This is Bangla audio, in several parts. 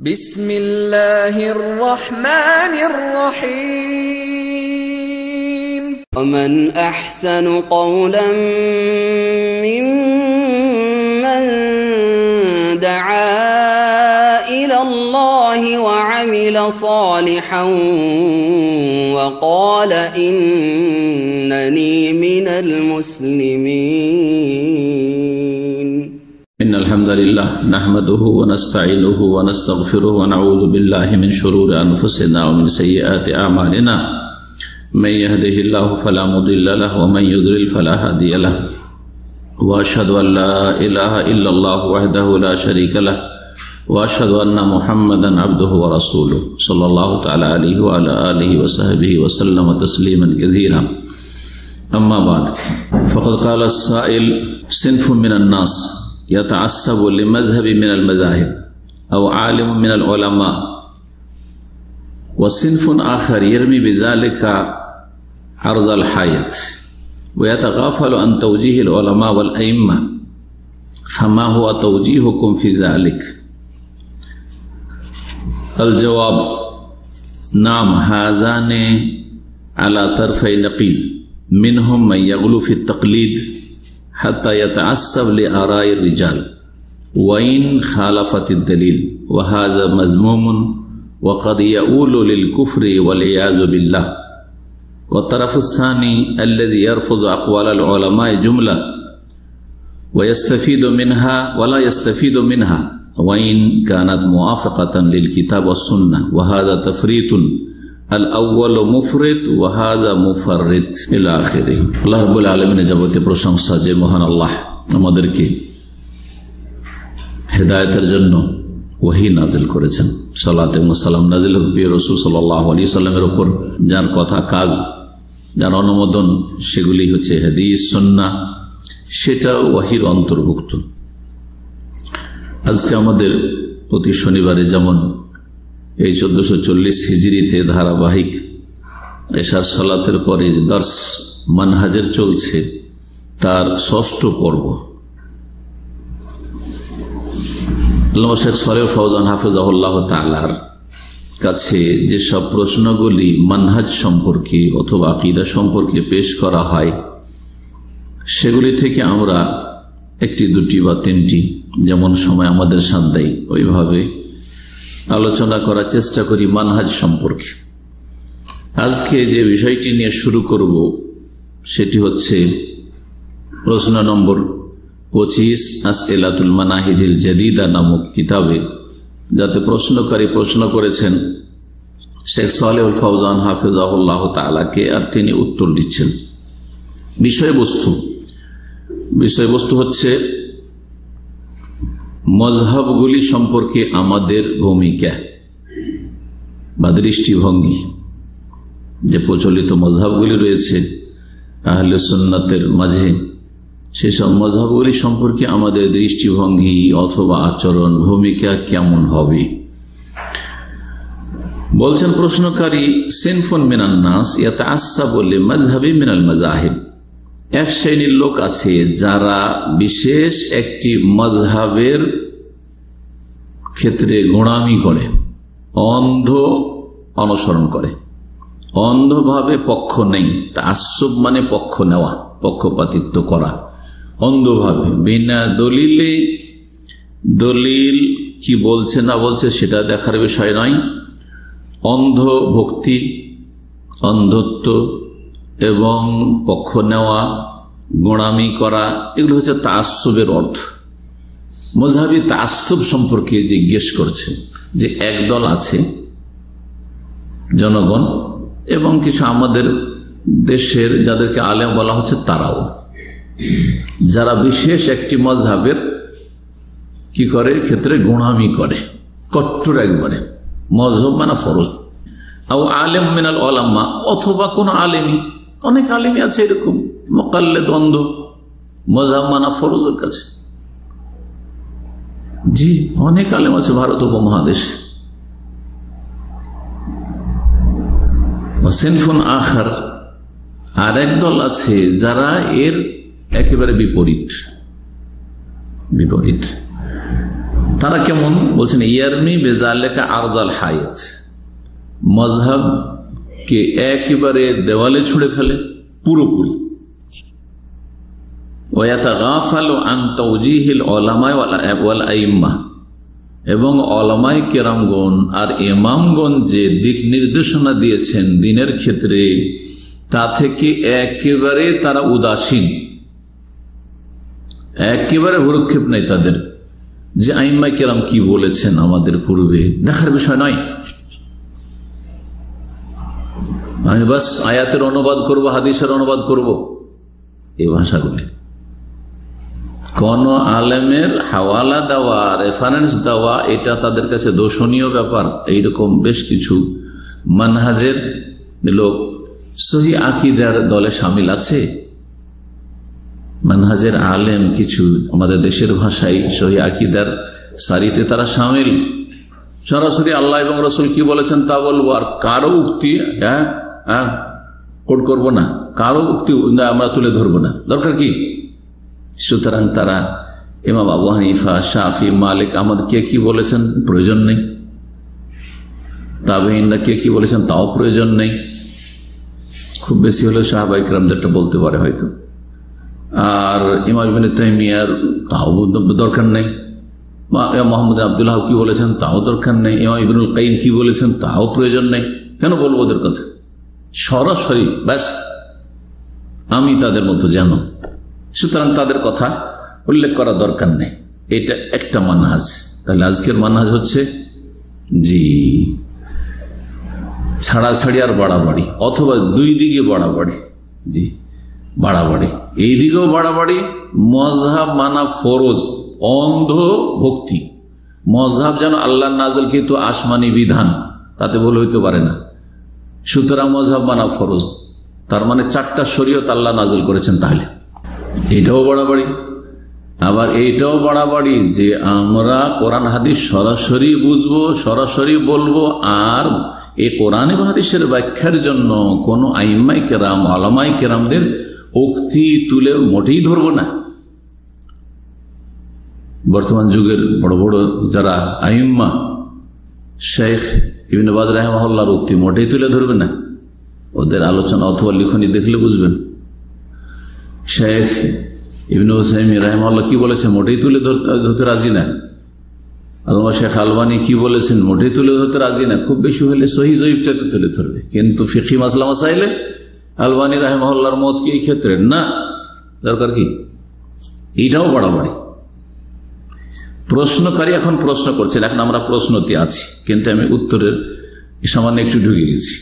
বিসমিল্লাহির রহমানির রহিম। ومن أحسن قولا ممن دعا إلى الله وعمل صالحا وقال إنني من المسلمين. إن الحمد لله نحمده ونستعينه ونستغفره ونعوذ بالله من شرور أنفسنا ومن سيئات أعمالنا من يهده الله فلا مضل له ومن يضلل فلا هادي له وأشهد أن لا إله إلا الله وحده لا شريك له وأشهد أن محمدا عبده ورسوله صلى الله تعالى عليه وعلى آله وصحبه وسلم تسليما كثيرا. أما بعد فقد قال السائل: صنف من الناس يتعصب لمذهب من المذاهب أو عالم من العلماء وصنف آخر يرمي بذلك عرض الحائط ويتغافل عن توجيه العلماء والأئمة، فما هو توجيهكم في ذلك؟ الجواب: نعم، هذان على طرفي نقيض، منهم من يغلو في التقليد حتى يتعصب لآراء الرجال وإن خالفت الدليل، وهذا مذموم وقد يؤول للكفر والعياذ بالله. والطرف الثاني الذي يرفض أقوال العلماء جملة ويستفيد منها ولا يستفيد منها وإن كانت موافقة للكتاب والسنة، وهذا تفريط، الأول مفرط وهذا مفرط إلى آخره. আল্লাহ রাব্বুল আলামিনের যাবতীয় প্রশংসা যে মহান আল্লাহ আমাদেরকে হেদায়েতের জন্য ওহী নাজিল করেছেন। সালাত এবং সালাম নাজিল হোক প্রিয় রাসূল সাল্লাল্লাহু আলাইহি সাল্লামের উপর, যার কথা কাজ, যার অনুমোদন, সেগুলি হচ্ছে হাদিস সুন্নাহ, সেটা ওহীর অন্তর্ভুক্ত। আজকে আমাদের প্রতি শনিবারে যেমন এই 1440 হিজরিতে ধারাবাহিক এশার সালাতের পরে দর্স মানহাজের চলছে, তার 6ষ্ঠ পর্ব। আল্লামা শেখ সালেহ ফওজান হাফিজাহুল্লাহ তাআলার কাছে যেসব প্রশ্নগুলি মানহাজ সম্পর্কে অথবা আকীদা সম্পর্কে পেশ করা হয়, সেগুলি থেকে আমরা একটি, দুটি বা তিনটি, যেমন সময় আমাদের সাথ দেয় ওইভাবে আলোচনা করার চেষ্টা করি মানহাজ সম্পর্কে। আজকে যে বিষয়টি নিয়ে শুরু করব সেটি হচ্ছে প্রশ্ন নম্বর 25 আসইলাতুল মানাহিজিল জাদিদা নামক কিতাবে, যাতে প্রশ্নকারী প্রশ্ন করেছেন শেখ সালেহুল ফওজান হাফিজাহুল্লাহ তাআলাকে, আর তিনি উত্তর দিচ্ছেন। বিষয়বস্তু হচ্ছে মযহাবগুলি সম্পর্কে আমাদের ভূমিকা বা দৃষ্টিভঙ্গি। যে প্রচলিত মযহাবগুলি রয়েছে আহলে সুন্নাতের মাঝে, সেসব মযহাবগুলি সম্পর্কে আমাদের দৃষ্টিভঙ্গি অথবা আচরণ, ভূমিকা কেমন হবে। বলছেন প্রশ্নকারী: সিনফুন মিনান নাস ইয়াতাআসসাবু লিমাযহাবি মিনাল মাযাহিব, এক শ্রেণীর লোক আছে যারা বিশেষ একটি মযহাবের ক্ষেত্রে গোঁড়ামি করে, অন্ধ অনুসরণ করে, অন্ধভাবে পক্ষ নেই। তাআসসুব মানে পক্ষ নেওয়া, পক্ষপাতিত্ব করা অন্ধভাবে, বিনা দলিলে, দলিল কি বলছে না বলছে সেটা দেখার বিষয় নয়। অন্ধ ভক্তি, অন্ধত্ব এবং পক্ষ নেওয়া, গোঁড়ামি করা, এগুলো হচ্ছে তাআসসুবের অর্থ। মযহাবী তাআসসুব সম্পর্কে জিজ্ঞেস করছে যে একদল আছে জনগণ এবং কিছু আমাদের দেশের যাদেরকে আলেম বলা হচ্ছে, তারাও যারা বিশেষ একটি মযহাবের কি করে, ক্ষেত্রে গোঁড়ামি করে, কট্টর একবারে। মযহাব মানে ফরজ। আও আলেম মিনাল উলামা, অথবা কোন আলেমী, অনেক আলেমী আছে এরকম মুকাল্লিদ, অন্ধ, মযহাব মানা ফরজের কাছে। জি, অনেক আলেম আছে ভারত উপমহাদেশ। সিনফুন আখার, আর একদল আছে যারা এর একেবারে বিপরীত। তারা কেমন বলছেন, ইয়ারমি বেজালেকা আরদাল হায়াত, মজহাবকে একেবারে দেওয়ালে ছুঁড়ে ফেলে পুরোপুরি। ওয়াতাগাফালু আন তাওজিহিল উলামা ওয়াল আইম্মা, এবং ওলামায়ে কেরামগণ আর ইমামগণ যে দিক নির্দেশনা দিয়েছেন দ্বীনের ক্ষেত্রে, তা থেকে একেবারে তারা উদাসীন, একেবারে ভ্রুক্ষেপ নেই তাদের, যে আইম্মায়ে কেরাম কি বলেছেন আমাদের পূর্বে দেখার বিষয় নয়। আমি বাস আয়াতের অনুবাদ করব, হাদিসের অনুবাদ করব, এই ভাষাগুলি। কোন আলেমের হাওয়ালা দেওয়া, রেফারেন্স দেওয়া, এটা তাদের কাছে দোষণীয় ব্যাপার। এইরকম বেশ কিছু মানহাজের লোক সহি আকীদার দলে শামিল আছে। মানহাজের আলেম কিছু আমাদের দেশের ভাষায় সহি আকীদার সারিতে তারা শামিল। সরাসরি আল্লাহ এবং রাসূল কি বলেছেন তা বলবো, আর কারো উক্তি কোট করবো না, কারো উক্তি আমরা তুলে ধরবো না, দরকার কি? সুতরাং তারা ইমাম আবু হানিফা, শাফি, মালিক আমাদের কে কি বলেছেন প্রয়োজন নেই, তাবেঈনরা কে কি বলেছেন তাও প্রয়োজন নেই। খুব বেশি হলে সাহাবায়ে কেরামদেরটা বলতে পারে হয়তো, আর ইমাম ইবনে তাইমিয়ার তাও দরকার নেই, মুহাম্মদ আব্দুল্লাহ কি বলেছেন তাও দরকার নেই, ইমাম ইবনুল কাইয়িম কি বলেছেন তাও প্রয়োজন নেই। কেন বলবো ওদের কথা? সরাসরি ব্যাস আমি তাদের মতো জানো, সুতরাং তাদের কথা উল্লেখ করা দরকার নেই। এটা একটা মানহাজ। তাহলে আজকের মানহাজ হচ্ছে জি ছাড়াছাড়ি আর বাড়াবাড়ি, অথবা দুই দিকে বাড়াবাড়ি। জি বাড়াবাড়ি, এই দিকেও বাড়াবাড়ি, মজহাব মানা ফরজ, অন্ধ ভক্তি। মজহাব যেন আল্লাহ নাযিল কিন্তু আসমানি বিধান, তাতে ভুল হইতে পারে না, সুতরাং মজহাব মানা ফরজ। তার মানে 4টা শরীয়ত আল্লাহ নাযিল করেছেন, তাহলে এটাও বাড়াবাড়ি। আবার এইটাও বাড়াবাড়ি যে আমরা কোরআন হাদিস সরাসরি বুঝবো, সরাসরি বলবো, আর এই কোরআন এবং হাদিসের ব্যাখ্যার জন্য কোন আইম্মায়ে কেরাম, উলামায়ে কেরামদের উক্তি তুলে মোটেই ধরবো না। বর্তমান যুগের বড় বড় যারা আইম্মা, শেখ ইবনে বাজ রাহিমাহুল্লাহর উক্তি মোটেই তুলে ধরবে না, ওদের আলোচনা অথবা লিখনি দেখলে বুঝবেন। শেখ ইবনে উসাইমিন রাহিমাহুল্লাহ কি বলেছেন মোটেই তুলে ধরতে রাজি না। আল্লামা শেখ আলবানী কি বলেছেন মোটেই তুলে ধরতে রাজি না, খুব বেশি হলে সহিহ যঈফটাকে তুলে ধরবে। কিন্তু ফিকহি মাসলা মাসাইলে আলবানী রাহিমাহুল্লাহর মত কি এই ক্ষেত্রে না, দরকার কি? এইটাও বাড়াবাড়ি। প্রশ্নকারী এখন প্রশ্ন করছেন, এখন আমরা প্রশ্নতে আছি, কিন্তু আমি উত্তরের সামান্য একটু ঢুকে গেছি,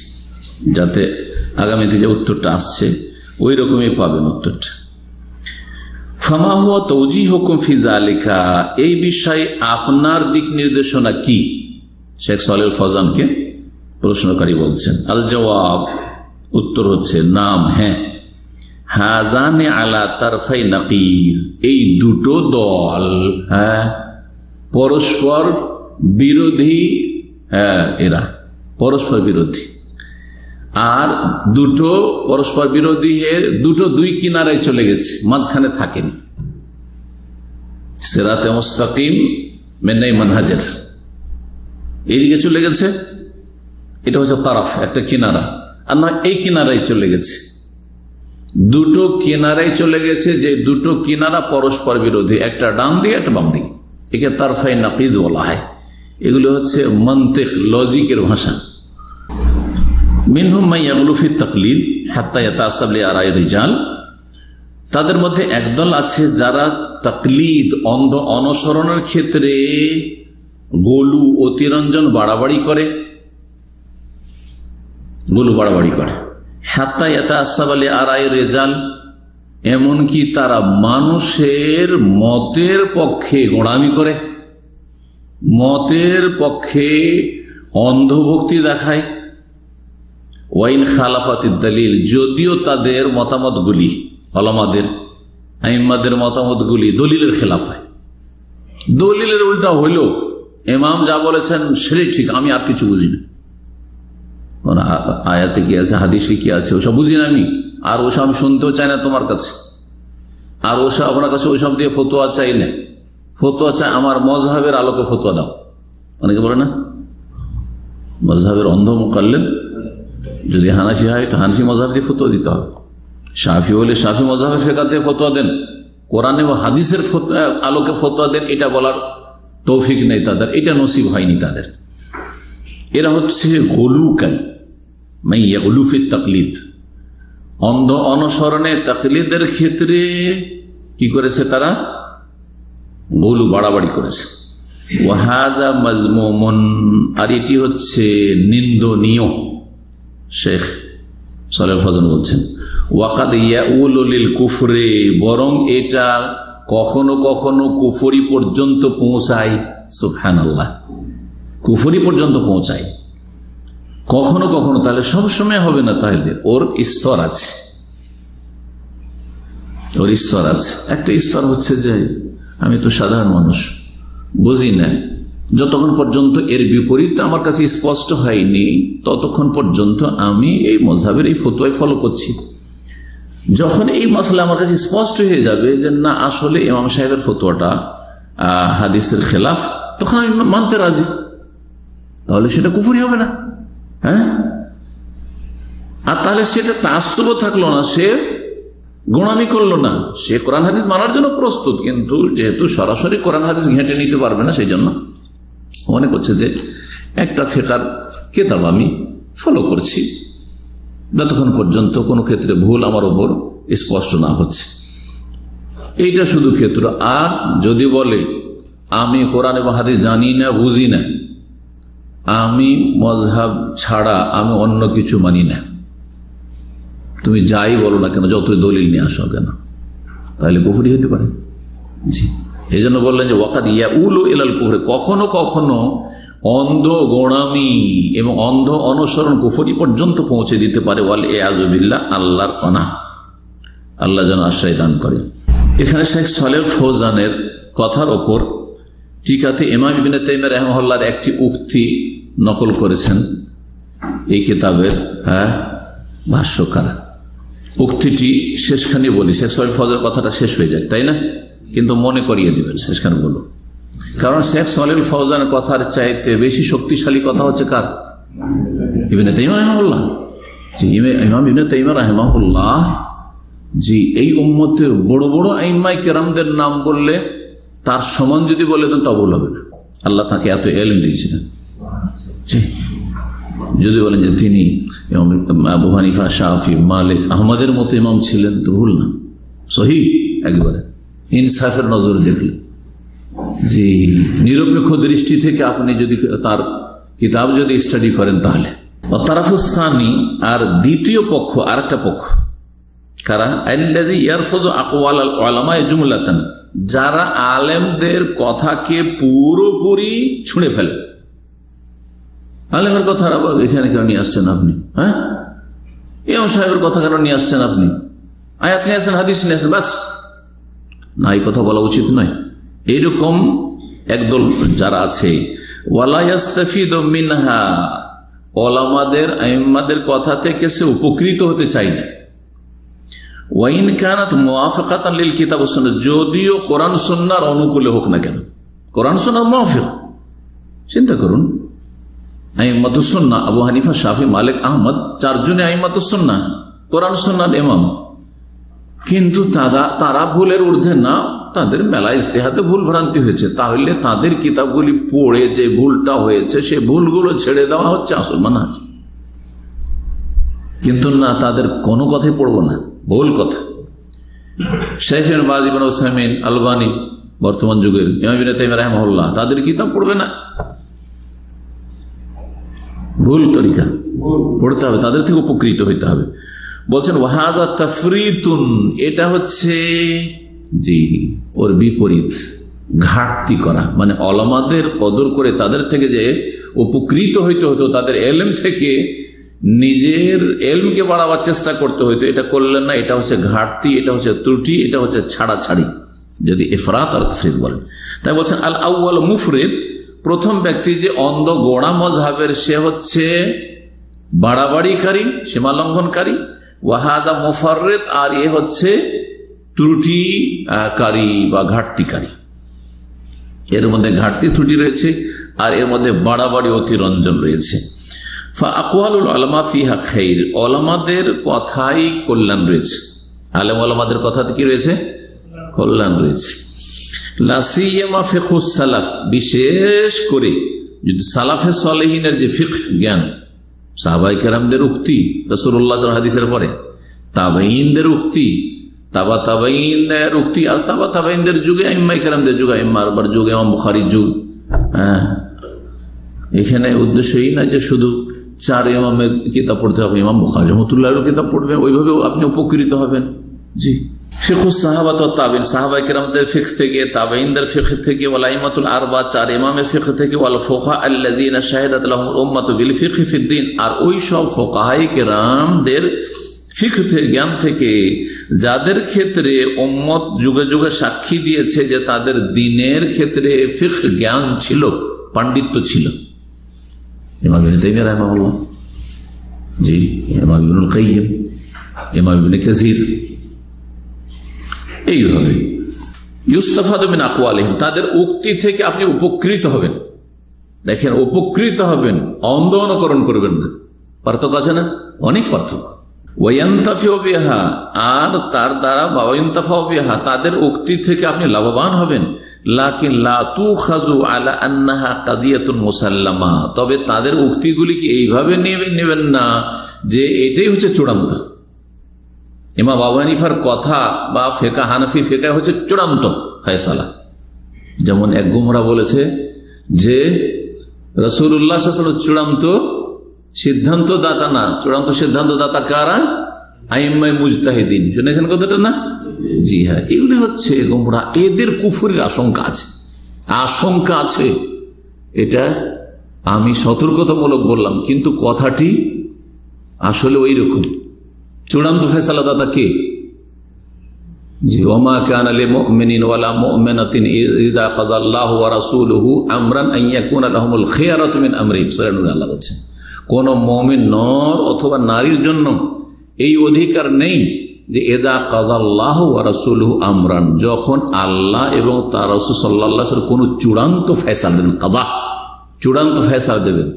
যাতে আগামীতে যে উত্তরটা আসছে ওই রকমই পাবেন উত্তরটা। ফামা হুয়া তাওজীহুকুম ফি যালিকা, এই বিষয়ে আপনার দিক নির্দেশনা কি? শেখ সালেহ ফৌজানকে প্রশ্নকারী বলছেন। আল জবাব, উত্তর হচ্ছে নাম, হ্যাঁ। হাজানে আলা তারফাই নাকিজ, এই দুটো দল হ্যাঁ পরস্পর বিরোধী, হ্যাঁ এরা পরস্পর বিরোধী, আর দুটো পরস্পর বিরোধী দুটো দুই কিনারায় চলে গেছে, মাঝখানে থাকেনি। সিরাতে মুস্তাকিম মেনে মানহাজের এইদিকে চলে গেছে, এটা হচ্ছে তারাফ, একটা কিনারা, আর নয় এই কিনারায় চলে গেছে। দুটো কিনারায় চলে গেছে, যে দুটো কিনারা পরস্পর বিরোধী, একটা ডান দিকে একটা বাম দিকে, একে তারফাই নাকিজ বলা হয়। এগুলো হচ্ছে মন্তিক, লজিকের ভাষা। মিনহুম মান ইয়াগলু ফি তাকলিদ হাত্তা ইয়াতাসাব লিআরাই রিজাল, তাদের মধ্যে একদল আছে যারা তাকলিদ, অন্ধ অনুসরণের ক্ষেত্রে গোলু, অতিরঞ্জন, বাড়াবাড়ি করে, গোলু বাড়াবাড়ি করে। হাত্তা ইয়াতাসাব লিআরাই রিজাল, এমনকি তারা মানুষের মতের পক্ষে গোঁড়ামি করে, মতের পক্ষে অন্ধভক্তি দেখায়। ওয়াইন খালাফাতিদ দালিল, যদিও তাদের মতামতগুলি, উলামাদের আইম্মাদের মতামতগুলি দলিলের খেলাফ হয়, দলিলের উল্টা হইল, ইমাম যা বলেছেন সেটাই ঠিক, আমি আর কিছু বুঝি না, আয়াতে কি আছে, হাদিসে কি আছে ওসব বুঝি না আমি, আর ওসব আমি শুনতেও চাই না তোমার কাছে, আর ওসব আপনার কাছে ওইসব দিয়ে ফতোয়া চাই না, ফতোয়া চায় আমার মজহাবের আলোকে ফতোয়া দাও। অনেকে বলে না মজহাবের অন্ধ মুকাল্লিদ, যদি হানাফি হয় তো হানাফি মজহাব দিয়ে ফতোয়া দিতে হবে, শাফি হলে শাফি মজহাবের ফিকহে ফতোয়া দেন, কোরআন এবং হাদিসের আলোকে ফতোয়া দেন, এটা বলার তৌফিক নেই তাদের, এটা নসিব হয়নি তাদের। এরা হচ্ছে গুলুকারী, মাইয়া গুলুফিত তাকলিদ, অন্ধ অনুসরণে তাকলিদের ক্ষেত্রে কি করেছে তারা? গুলু, বাড়াবাড়ি করেছে। ওয়াহাদা মাজমুমুন, আর এটি হচ্ছে নিন্দনীয়। শেখ সালেহ ফজল বলছেন ওয়াকাদ ইয়াউলু লিল কুফরি, বরং এটা কখনো কখনো কুফরি পর্যন্ত পৌঁছায়। সুবহানাল্লাহ, কুফরি পর্যন্ত পৌঁছায় কখনো কখনো। তাহলে সবসময় হবে না, তাহলে ওর স্তর আছে, ওর স্তর আছে। একটা স্তর হচ্ছে যে আমি তো সাধারণ মানুষ, বুঝি না, যতক্ষণ পর্যন্ত এর বিপরীতটা আমার কাছে স্পষ্ট হয়নি ততক্ষণ পর্যন্ত আমি এই মজহাবের এই ফতোয়ায় ফলো করছি। যখন এই মসলা আমার কাছে স্পষ্ট হয়ে যাবে যে না আসলে ইমাম সাহেবের ফতোয়াটা হাদিসের খেলাফ, তখন আমি মানতে রাজি, তাহলে সেটা কুফরি হবে না। হ্যাঁ, আর তাহলে সেটা তাসসুব থাকলো না, সে গোঁড়ামি করলো না, সে কোরআন হাদিস মানার জন্য প্রস্তুত, কিন্তু যেহেতু সরাসরি কোরআন হাদিস ঘেঁটে নিতে পারবে না, সেই জন্য মনে করছে যে একটা ফিকহের কিতাব আমি ফলো করছি যতক্ষণ পর্যন্ত কোনো ক্ষেত্রে ভুল আমার ওপর স্পষ্ট না হচ্ছে। এইটা শুধু ক্ষেত্র। আর যদি বলে আমি কোরআন এবং হাদিস জানি না, বুঝি না, আমি মজহাব ছাড়া আমি অন্য কিছু মানি না, তুমি যাই বলো না কেন, যতই দলিল নিয়ে আসো কেন, তাহলে কুফরি হতে পারে। জি, এই জন্য বললেন যে ওয়াকাদ ইয়াউলু ইলাল কুফরি, কখনো কখনো অন্ধ গোড়ামি এবং অন্ধ অনুসরণ কুফরি পর্যন্ত পৌঁছে দিতে পারে। ওয়াল ইয়াযু বিল্লাহ, আল্লাহর পানাহ, আল্লাহ যেন আশ্রয় দান করেন। এখানে শেখ সালেহ ফৌজানের কথার ওপর টিকাতে ইমাম ইবনে তাইমিয়া রাহিমাহুল্লাহর একটি উক্তি নকল করেছেন এই কিতাবের ভাষ্যকার। উক্তিটি শেষখানে বলি, শেখ সালেহ ফৌজানের কথাটা শেষ হয়ে যায়, তাই না? কিন্তু মনে করিয়ে দিবেন শেষখানে বলো, কারণ শেখ সালেহ ফৌজানের কথার চাইতে বেশি শক্তিশালী কথা হচ্ছে কার? ইবনে তাইমিয়া রাহিমাহুল্লাহ। জি, ইমাম ইবনে তাইমিয়া রাহিমাহুল্লাহ জি এই উম্মতের বড় বড় আইম্মায়ে কেরামদের নাম বললে তার সমান যদি বলে দেন তা ভুল হবে না। আল্লাহ তাকে এত ইলম দিয়েছিলেন। জি, যদি বলেন যে তিনি আবু হানিফা, শাফি, মালিক, আহমদের মতো ইমাম ছিলেন তো ভুল না, সহি একেবারে ইনসাফের নজরে দেখলেন। জি, নিরপেক্ষ দৃষ্টি থেকে আপনি যদি তার কিতাব যদি স্টাডি করেন তাহলে। তারাফুসানি, আর দ্বিতীয় পক্ষ, আর একটা পক্ষ কারা? যারা আলেমদের কথাকে পুরোপুরি ছুঁড়ে ফেলে। আলেমের কথা এখানে কেন নিয়ে আসছেন আপনি? হ্যাঁ, ইমাম সাহেবের কথা কেন নিয়ে আসছেন আপনি? আয়াত নিয়ে আসছেন, হাদিস নিয়ে আসছেন, বাস না, এই কথা বলা উচিত নয়। এইরকম একদল যারা আছে, ওয়ালা ইয়াস্তাফিদু মিনহা, ওলামাদের আইম্মাদের কথা থেকে সে উপকৃত হতে চায় না। ওয়াইন কানাত মুওয়াফাকাতান লিল কিতাব ওয়াস সুন্নাহ, যদিও কোরআন সুন্নাহর অনুকূলে হোক না কেন, কোরআন সুন্নাহ মুওয়াফিক। চিন্তা করুন, আইম্মাতুস সুন্নাহ আবু হানিফা, শাফি, মালিক, আহমদ, চারজনে আইম্মাতুস সুন্নাহ, কোরআন সুন্নাহর ইমাম, কিন্তু তারা ভুলের ঊর্ধ্বে না, তাদের মেলা ইজতিহাদে ভুল ভ্রান্তি হয়েছে। তাহলে তাদের কিতাবগুলি পড়ে যে ভুলটা হয়েছে সে ভুলগুলো ছেড়ে দেওয়া হচ্ছে আসল মানহাজ। কিন্তু না, তাদের কোনো কথাই পড়বো না, ভুল কথা। শেখ বাজ ইবনে উসাইমিন, আলবানী, বর্তমান যুগের ইমাম ইবনে তাইমিয়া রাহিমাহুল্লাহ, তাদের কিতাব পড়বে না, ভুল তরিকা পড়তে হবে, তাদের থেকে উপকৃত হইতে হবে। বলছেন ওয়াহাযা তাফরিতুন, এটা হচ্ছে জি ওর বিপরীত, ঘাটতি করা, মানে ওলামাদের কদর করে তাদের থেকে যে উপকৃত হইতে হতো, তাদের এলম থেকে নিজের এলমকে বাড়াবার চেষ্টা করতে হইতো, এটা করলেন না। এটা হচ্ছে ঘাটতি, এটা হচ্ছে ত্রুটি, এটা হচ্ছে ছাড়াছাড়ি, যদি ইফরাত আর তাফরিদ বলেন। তাই বলছেন আল আউয়াল মুফরিদ, প্রথম ব্যক্তি যে অন্ধ গোড়া মজহাবের, সে হচ্ছে বাড়াবাড়িকারী, সীমা লঙ্ঘনকারী। ওয়াহাদা মুফাররিদ, আর এ হচ্ছে ত্রুটিকারী বা ঘাটতিকারী। এর মধ্যে ঘাটতি ত্রুটি রয়েছে আর এর মধ্যে বাড়াবাড়ি অতিরঞ্জন রয়েছে। ফাআকওয়ালুল উলামা ফিহা খাইর, উলামাদের কথাই কল্যাণ রয়েছে, আলেম উলামাদের কথাতে কি রয়েছে? কল্যাণ রয়েছে। লা সিয়ামা ফিকহুস সালাফ, বিশেষ করে যদি সালাফে সালেহিনের যে ফিকহ জ্ঞান, সাহাবায়ে কেরামদের উক্তি, রাসূলুল্লাহ সাল্লাল্লাহু আলাইহি ওয়াসাল্লাম হাদিসের পরে তাবেঈনদের উক্তি, তাবেঈনদের উক্তি, আর তাবেঈনদের যুগে আইম্মায়ে কেরামদের যুগে, আইম্মার যুগে, ইমাম বুখারীর যুগ। এখানে উদ্দেশ্যই না যে শুধু 4 ইমামের কিতাব পড়তে হবে, ইমাম বুখারী রাহমাতুল্লাহির কিতাব পড়বেন, ওইভাবে আপনি উপকৃত হবেন। জি, ফিকহুস সাহাবাত ওয়াত তাবিঈন, সাহাবায়ে কেরামদের ফিকহ থেকে, তাবেঈনদের ফিকহ থেকে, ওয়াল আইমাতুল আরবা, 4 ইমামের ফিকহ থেকে, ওয়াল ফুকাহা আল্লাযীনা শাহাদাত লাহুমুল উম্মাতু বিল ফিকহি ফিদ-দ্বীন, আর ওই সব ফুকাহায়ে কেরামদের ফিকহ জ্ঞান থেকে যাদের ক্ষেত্রে উম্মত যুগে যুগে সাক্ষী দিয়েছে যে তাদের দ্বীনের ক্ষেত্রে ফিকহ জ্ঞান ছিল, পাণ্ডিত্য ছিল। ইমাম ইবনে তাইমিয়া রাহিমাহুল্লাহ, জি, ইমাম ইবনুল কাইয়্যিম, ইমাম ইবনে কাসির, এইভাবে ইউস্তাফাদু মিন আকওয়ালিহিম, তাদের উক্তি থেকে আপনি উপকৃত হবেন। দেখেন, উপকৃত হবেন, অন্ধ অনুকরণ করবেন না। পার্থক্য আছে না? অনেক পার্থক্য। ওয়ায়ান্তাফিউ বিহা, আর তার দ্বারা ওয়ায়ান্তাফাউ বিহা, তাদের উক্তি থেকে আপনি লাভবান হবেন। লাকিন লা তুখাযু আলা আন্নাহা কাদিয়াতুন মুসাল্লামা, তবে তাদের উক্তিগুলিকে এইভাবে নেবেন না যে এটাই হচ্ছে চূড়ান্ত। ইমাম আবু হানিফার কথা বা ফিকহ, হানাফি ফিকহ হচ্ছে চূড়ান্ত ফয়সালা। যেমন এক গুমরা বলেছে যে রাসূলুল্লাহ সাল্লাল্লাহু আলাইহি ওয়াসাল্লাম চূড়ান্ত সিদ্ধান্ত দাতা না, চূড়ান্ত সিদ্ধান্ত দাতা কারা? আইম্মায়ে মুজতাহিদিন। শুনেছেন কথাটা না? জি হ্যাঁ, এগুলি হচ্ছে গুমরা। এদের কুফরের আশঙ্কা আছে, এটা আমি সতর্কতামূলক বললাম, কিন্তু কথাটি আসলে ওই রকম। চূড়ান্ত ফয়সালা দাতা কে? জি, ওমা কানা লিমুমিনিন ওয়ালা মুমিনাতিন ইযা কাযাল্লাহু ওয়া রাসূলুহু আমরান আন ইয়াকুনা লাহুমুল খিয়ারাতু মিন আমরিহিম। সূরা নূর আল্লাহ বলেছেন, কোন মুমিন নর অথবা নারীর জন্য এই অধিকার নেই যে ইযা কাযাল্লাহু ওয়া রাসূলুহু আমরান, যখন আল্লাহ এবং তার রাসূল সাল্লাল্লাহু আলাইহি ওয়াসাল্লাম কোন চূড়ান্ত ফয়সালা দেবেন, কাযা, চূড়ান্ত ফয়সালা দেবেন,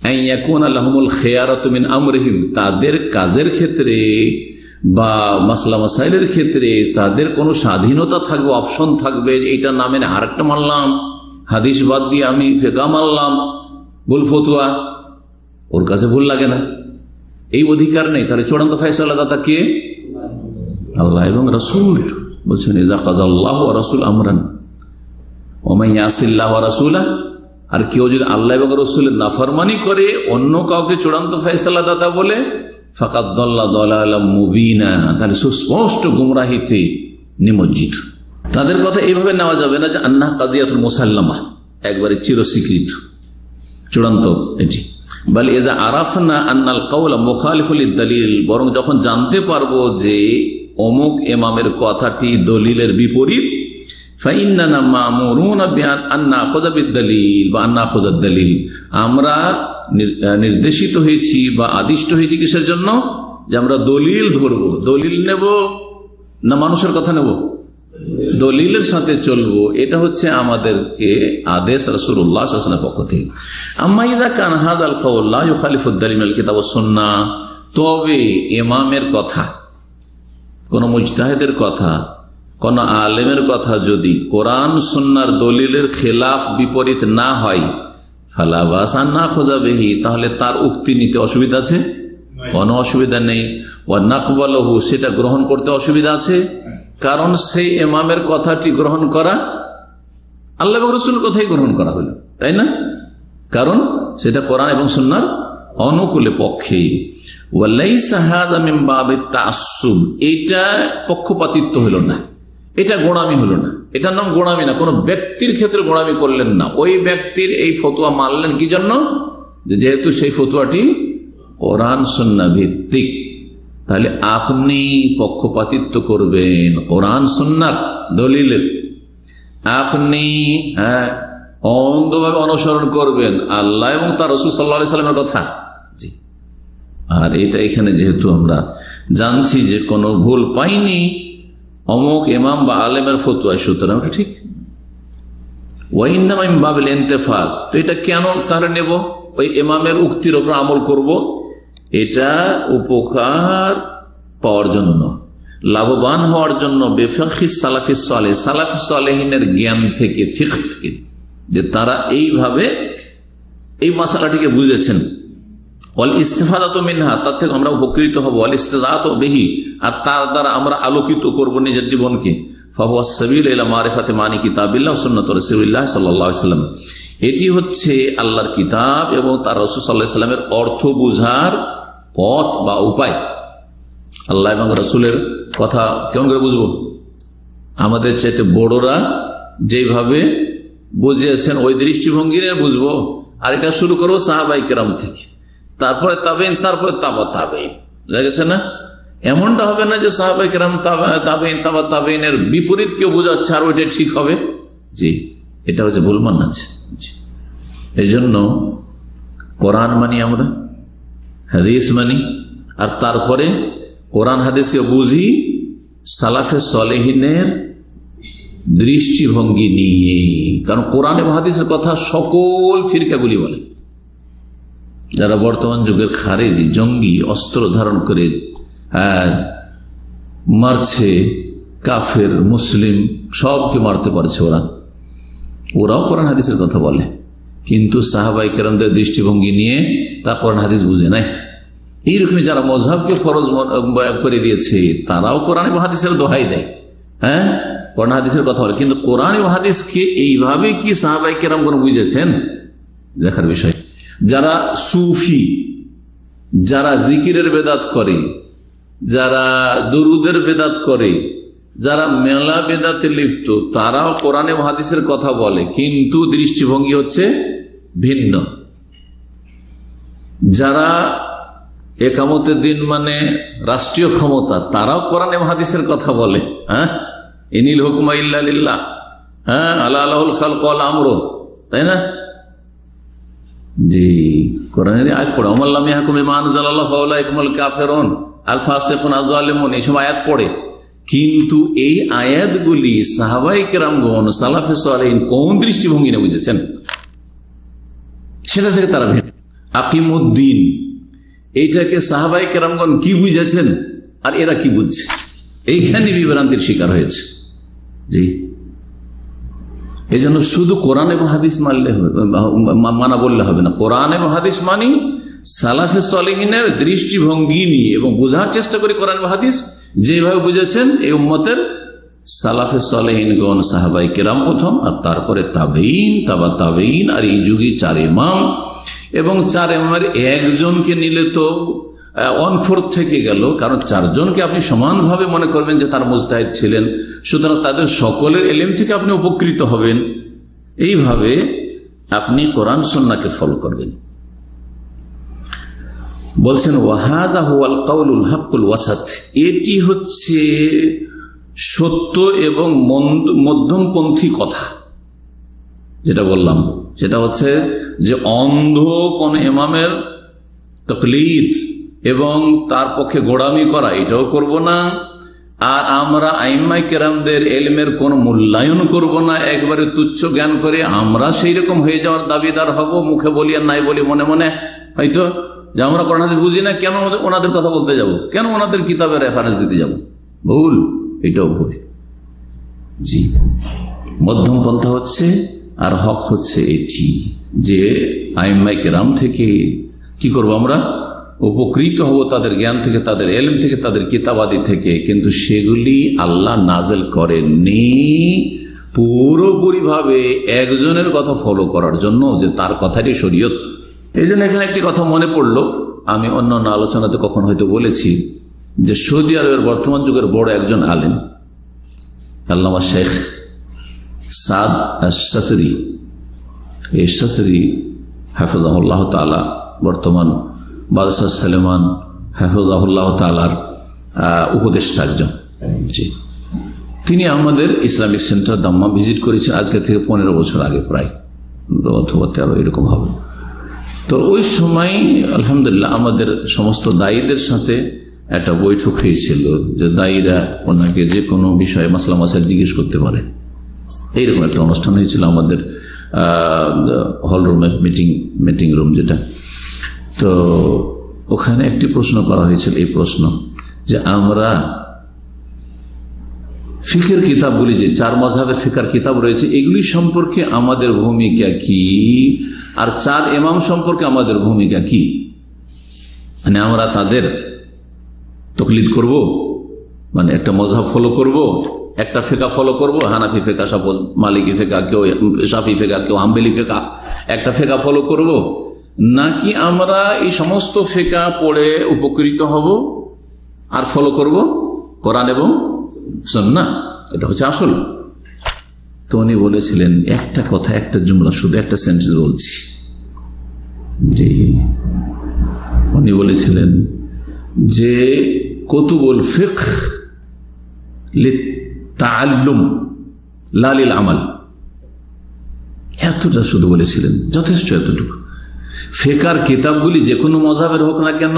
আন ইয়াকুনা লাহুমুল খিয়ারাতু মিন আমরিহিম, তাদের কাজের ক্ষেত্রে বা মাসলা মাসাইলের ক্ষেত্রে তাদের কোনো স্বাধীনতা থাকবে, অপশন থাকবে। এইটা না মেনে আরেকটা মানলাম, হাদিস বাদ দিয়ে আমি ফিকহ মানলাম, ভুল ফতোয়া, ওর কাছে ভুল লাগে না, এই অধিকার নেই। তাহলে চূড়ান্ত ফয়সালা দাতা কে? আল্লাহ এবং রাসূল। বলছেন ইযা কাযাল্লাহু ওয়া রাসূল আমরান ওয়া মান ইয়াসিল্লাহু ওয়া রাসূলাহু, আর কেউ যদি আল্লাহ এবং রাসূলের নাফরমানি করে অন্য কাউকে চূড়ান্ত ফয়সালা দাতা বলে, ফাকাদ দাল্লা দালালাম মুবিনা, তাহলে সুস্পষ্ট গুমরাহিতে নিমজ্জিত। তাদের কথা এইভাবে নেওয়া যাবে না যে আন্নাহা কাদিয়াতুল মুসাল্লামা, একবারে চিরস্বীকৃত চূড়ান্ত এটি। বল ইযা আরাফনা আন্নাল কাওলা মুখালিফুল লিদ-দালিল, বরং যখন জানতে পারবো যে অমুক ইমামের কথাটি দলিলের বিপরীত, ফাইন্নানা মা'মুরুনা বিআন নাখুযা বিদ-দালিল বা নাখুযা আদ-দালিল, আমরা নির্দেশিত হয়েছি বা আদিষ্ট হয়েছি কিসের জন্য? যে আমরা দলিল ধরবো। দলিল নেব না মানুষের কথা নেব? দলিলের সাথে চলবো, এটা হচ্ছে আমাদেরকে আদেশ রাসূলুল্লাহ সাল্লাল্লাহু আলাইহি ওয়াসাল্লামের পক্ষ থেকে। আম্মা ইযা কান হাযাল কাওল লা ইউখালিফু আদ-দালিল মিনাল কিতাব ওয়াস সুন্নাহ, তবে ইমামের কথা, কোন মুজতাহিদের কথা, কোন আলেমের কথা যদি কোরআন সুন্নাহর দলিলের খেলাফ বিপরীত না হয়, ফালা বাসা নাখুযা বিহি, তাহলে তার উক্তি নিতে অসুবিধা আছে? কোনো অসুবিধা নেই। ওয়া নাকবালহু, সেটা গ্রহণ করতে অসুবিধা আছে, কারণ সেই ইমামের কথাটি গ্রহণ করা আল্লাহ এবং রাসূলের কথাই গ্রহণ করা হলো, তাই না? কারণ সেটা কোরআন এবং সুন্নাহর অনুকূলে পক্ষে। ওয়ালাইসা হাযা মিন বাবিত তাআসসুব, এটা পক্ষপাতিত্ব হলো না, এটা গোড়ামি হলো না, এটার নাম গোড়ামি না। কোন ব্যক্তির ক্ষেত্রে গোড়ামি করলেন না, ওই ব্যক্তির এই ফতোয়া মানলেন কি জন্য? যেহেতু সেই ফতোয়াটি কোরআন সুন্নাহ ভিত্তিক, তাহলে আপনি পক্ষপাতিত্ব করবেন কোরআন সুন্নাহর দলিলের, আপনি অন্ধভাবে অনুসরণ করবেন আল্লাহ এবং তার রাসূল সাল্লাল্লাহু আলাইহি ওয়াসাল্লামের কথা। জি, আর এটা এখানে যেহেতু আমরা জানছি যে কোনো ভুল পাইনি অমুক ইমাম বা আলেমের ফতোয়া, সুতরাং ঠিক। ওয়াইন্নামা মিন বাবিল ইন্তেফাক, তো এটা কেন তাহলে নেব? ওই ইমামের উক্তির উপর আমল করব, এটা উপকার পাওয়ার জন্য, লাভবান হওয়ার জন্য, বেফিকহি সালাফিস সালেহ, সালাফিস সালেহিনের জ্ঞান থেকে, ফিকহ থেকে, যে তারা এইভাবে এই মাসালাটিকে বুঝেছেন। ওয়াল ইস্তিফাদাতু মিনহা, তার থেকে আমরা উপকৃত হব। ওয়াল ইস্তিজাআতু বিহি, আর তার দ্বারা আমরা আলোকিত করব নিজের জীবনকে। ফাহুয়া সাবিল ইলা মারিফাতি মানি কিতাবিল্লাহ ওয়া সুন্নাতি রাসূলিল্লাহ সাল্লাল্লাহু আলাইহি ওয়াসাল্লাম, এটি হচ্ছে আল্লাহর কিতাব এবং তার রাসূল সাল্লাল্লাহু আলাইহি ওয়াসাল্লামের অর্থ বুঝার পথ বা উপায়। আল্লাহ এবং রাসূলের কথা কেমন করে বুঝবো? আমাদের চাইতে বড়রা যেভাবে বুঝিয়েছেন ওই দৃষ্টিভঙ্গি নিয়ে বুঝবো। আর এটা শুরু করবো সাহাবায়ে কেরাম থেকে, তারপরে তাবেইন, তারপরে তাবা তাবেইন। বুঝা না? এমনটা হবে না যে সাহাবায়ে কেরাম, তাবেইন, তাবা তাবেইনের বিপরীত কেউ বোঝাচ্ছে আর ওইটা ঠিক হবে। জি, এটা হচ্ছে ভুল মানহাজ। এই জন্য কোরআন মানি, আমরা হাদিস মানি, আর তারপরে কোরআন হাদিসকে বুঝি সালাফে সালেহিনের দৃষ্টিভঙ্গি নিয়ে। কারণ কোরআন এবং হাদিসের কথা সকল ফিরকাগুলি বলে। যারা বর্তমান যুগের খারেজি জঙ্গি অস্ত্র ধারণ করে মারছে, কাফের মুসলিম সবকে মারতে পারছে, ওরাও কোরআন হাদিসের কথা বলে, কিন্তু সাহাবায়ে কেরামদের দৃষ্টিভঙ্গি নিয়ে তা কোরআন হাদিস বুঝে নাই। এইরকমই যারা মযহাবকে ফরজ করে দিয়েছে তারাও কোরআন এবং হাদিসের দোহাই দেয়, হ্যাঁ, কোরআন হাদিসের কথা বলে, কিন্তু কোরআন এবং হাদিসকে এইভাবে কি সাহাবায়ে কেরামগণ বুঝেছেন দেখার বিষয়। যারা সুফি, যারা জিকিরের বেদাত করে, যারা দুরুদের বেদাত করে, যারা মেলা বেদাতে লিপ্ত, তারাও কোরআন এবং হাদিসের কথা বলে, কিন্তু দৃষ্টিভঙ্গি হচ্ছে ভিন্ন। যারা একামতের দিন মানে রাষ্ট্রীয় ক্ষমতা, তারাও কোরআন এবং হাদিসের কথা বলে। হ্যাঁ, ইনিল হুকমা ইল্লা লিল্লাহ, হ্যাঁ, আল্লাহ আল্লাহুল খালক ওয়াল আমর, তাই না? জি, কোরআনের আয়াত পড়ে, ওয়া মান লাম ইয়াহকুম বিমা আনজালাল্লাহু ফাউলাইকা হুমুল কাফিরুন আল ফাসিকুন আয যালিমুন, এই সব আয়াত পড়ে। কিন্তু এই আয়াতগুলি সাহাবায়ে কেরামগণ, সালাফে সালেহিন কোন দৃষ্টিভঙ্গি নিয়ে বুঝেছেন সেটা থেকে তারা ভিন্ন। আকিমুদ্দিন, এইটাকে সাহাবায়ে কেরামগণ কি বুঝেছেন আর এরা কি বুঝছে, এইখানে বিভ্রান্তির শিকার হয়েছে। জি, এই জন্য শুধু কোরআন এবং হাদিস মানলে মানা বললে হবে না। কোরআন এবং হাদিস মানি, সালাফে সালেহিনের দৃষ্টিভঙ্গি নিয়ে এবং বোঝার চেষ্টা করি কোরআন এবং হাদিস যেভাবে বুঝেছেন এই উম্মতের সালাফে সালেহিনগণ, সাহাবায়ে কেরাম প্রথম, আর তারপরে তাবেইন, তাবা তাবেইন, আর এই যুগে 4 ইমাম। এবং 4 ইমামের একজনকে নিলে তো 1/4 থেকে গেল, কারণ 4 জনকে আপনি সমানভাবে মনে করবেন যে তার মুজতাহিদ ছিলেন, সুতরাং তাদের সকলের ইলম থেকে আপনি উপকৃত হবেন। এইভাবে আপনি কোরআন সুন্নাহকে ফলো করবেন। বলছেন ওয়াহাদা হুয়াল কাউলুল হাক্কুল ওয়াসাত, এটি হচ্ছে সত্য এবং মধ্যমপন্থী কথা। যেটা বললাম সেটা হচ্ছে যে অন্ধ কোন ইমামের তাকলিদ এবং তার পক্ষে গোড়ামি করা, এটাও করব না। আর আমরা আইম্মায়ে কেরামদের ইলমের কোন মূল্যায়ন করব না, একবারে তুচ্ছ জ্ঞান করে আমরা সেই রকম হয়ে যাওয়ার দাবিদার হব, মুখে বলি আর নাই বলি মনে মনে, হয়তো যে আমরা কোরআন হাদিস বুঝি না, কেন ওনাদের কথা বলতে যাব, কেন ওনাদের কিতাবের রেফারেন্স দিতে যাব, ভুল, এটাও ভুল। জি, মধ্যম পন্থা হচ্ছে আর হক হচ্ছে এটি যে আইম্মায়ে কেরাম থেকে কি করব, আমরা উপকৃত হব তাদের জ্ঞান থেকে, তাদের ইলম থেকে, তাদের কিতাবাদি থেকে, কিন্তু সেগুলি আল্লাহ নাযিল করেননি পুরোপুরি ভাবে একজনের কথা ফলো করার জন্য, যে তার কথাটি শরীয়ত। এই জন্য এখানে একটি কথা মনে পড়লো, আমি অন্যান্য আলোচনাতে কখন হয়তো বলেছি, যে সৌদি আরবের বর্তমান যুগের বড় একজন আলেম আল্লামা শেখ সাদ আশ-শাসরি, এই শাসরি হাফিজাহুল্লাহ তাআলা, বর্তমান বাদশাহ সুলেমান হাফিজাহুল্লাহ তাআলার উপদেষ্টা একজন। জি, তিনি আমাদের ইসলামিক সেন্টার দাম্মাম ভিজিট করেছেন আজকে থেকে 15 বছর আগে, প্রায় অথবা 13 এরকম হবে। তো ওই সময় আলহামদুলিল্লাহ আমাদের সমস্ত দায়ীদের সাথে একটা বৈঠক হয়েছিল, যে দায়ীরা ওনাকে যে কোনো বিষয়ে মাসলা মাসাইল জিজ্ঞেস করতে পারে, এইরকম একটা অনুষ্ঠান হয়েছিল আমাদের হল রুমে, মিটিং রুম যেটা। তো ওখানে একটি প্রশ্ন করা হয়েছিল, এই প্রশ্ন যে আমরা ফিকের কিতাবগুলি, যে 4 মাযহাবের ফিকার কিতাব রয়েছে, এগুলি সম্পর্কে আমাদের ভূমিকা কি, আর 4 ইমাম সম্পর্কে আমাদের ভূমিকা কি? মানে আমরা তাদের তাকলিদ করব, মানে একটা মাযহাব ফলো করব, একটা ফিকা ফলো করব, হানাফি ফিকা, সাপোজ মালিকি ফিকা, কেউ শাফি ফিকা, কেউ হাম্বলি ফিকা, একটা ফিকা ফলো করব, নাকি আমরা এই সমস্ত ফিকা পড়ে উপকৃত হব আর ফলো করব কোরআন এবং সুন্নাহ? এটা হচ্ছে আসল। তো উনি বলেছিলেন একটা কথা, একটা জুমলা, শুধু একটা সেন্টেন্স বলছি। জি, উনি বলেছিলেন যে কুতুবুল ফিকহ লিত্তাআল্লুম লা লিল আমাল। এতটা শুধু বলেছিলেন, যথেষ্ট এতটুকু। ফিকার কিতাবগুলি যে কোনো মাযহাবের হোক না কেন,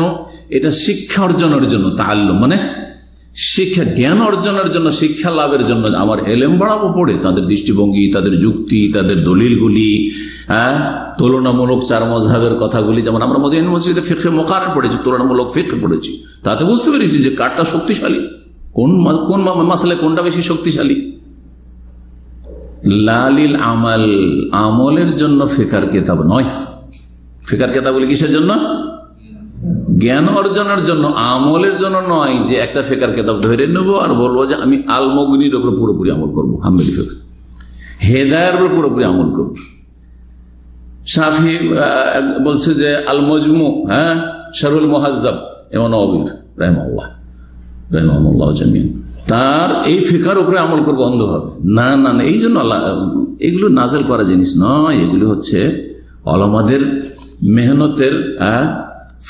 এটা শিক্ষা অর্জনের জন্য, তাআল্লুম মানে শিক্ষা, জ্ঞান অর্জনের জন্য, শিক্ষা লাভের জন্য। আমার এলেম বাড়াবো পড়ে, তাদের দৃষ্টিভঙ্গি, তাদের যুক্তি, তাদের দলিলগুলি, তুলনামূলক 4 মাযহাবের কথাগুলি, যেমন আমরা মদিনা মসজিদে ফিকহে মুকাররার পড়েছি, তুলনামূলক ফিকহ পড়েছি, তাতে বুঝতে পেরেছি যে কারটা শক্তিশালী, কোন মাসলায় কোনটা বেশি শক্তিশালী। লালিল আমাল, আমলের জন্য ফিকার কিতাব নয়। ফিকার কিতাবগুলি কিসের জন্য? জ্ঞান অর্জনের জন্য, আমলের জন্য নয়। যে একটা ফিকার কিতাব ধরে নেবো আর বলবো যে আমি আল মুগনির উপর পুরোপুরি আমল করবো, হাম্বলি ফিকহ, হেদায়ের উপর পুরোপুরি আমল করবো। শাফি বলছে যে আল মজমু, শারহুল মুহাজ্জাব, ইমাম নববী রাহিমাহুল্লাহ জামিয়ান, তার এই ফিকার উপরে আমল করবো অন্ধভাবে। না না না, এই জন্য আল্লাহ, এগুলো নাজেল করা জিনিস নয়, এগুলো হচ্ছে ওলামাদের মেহনতের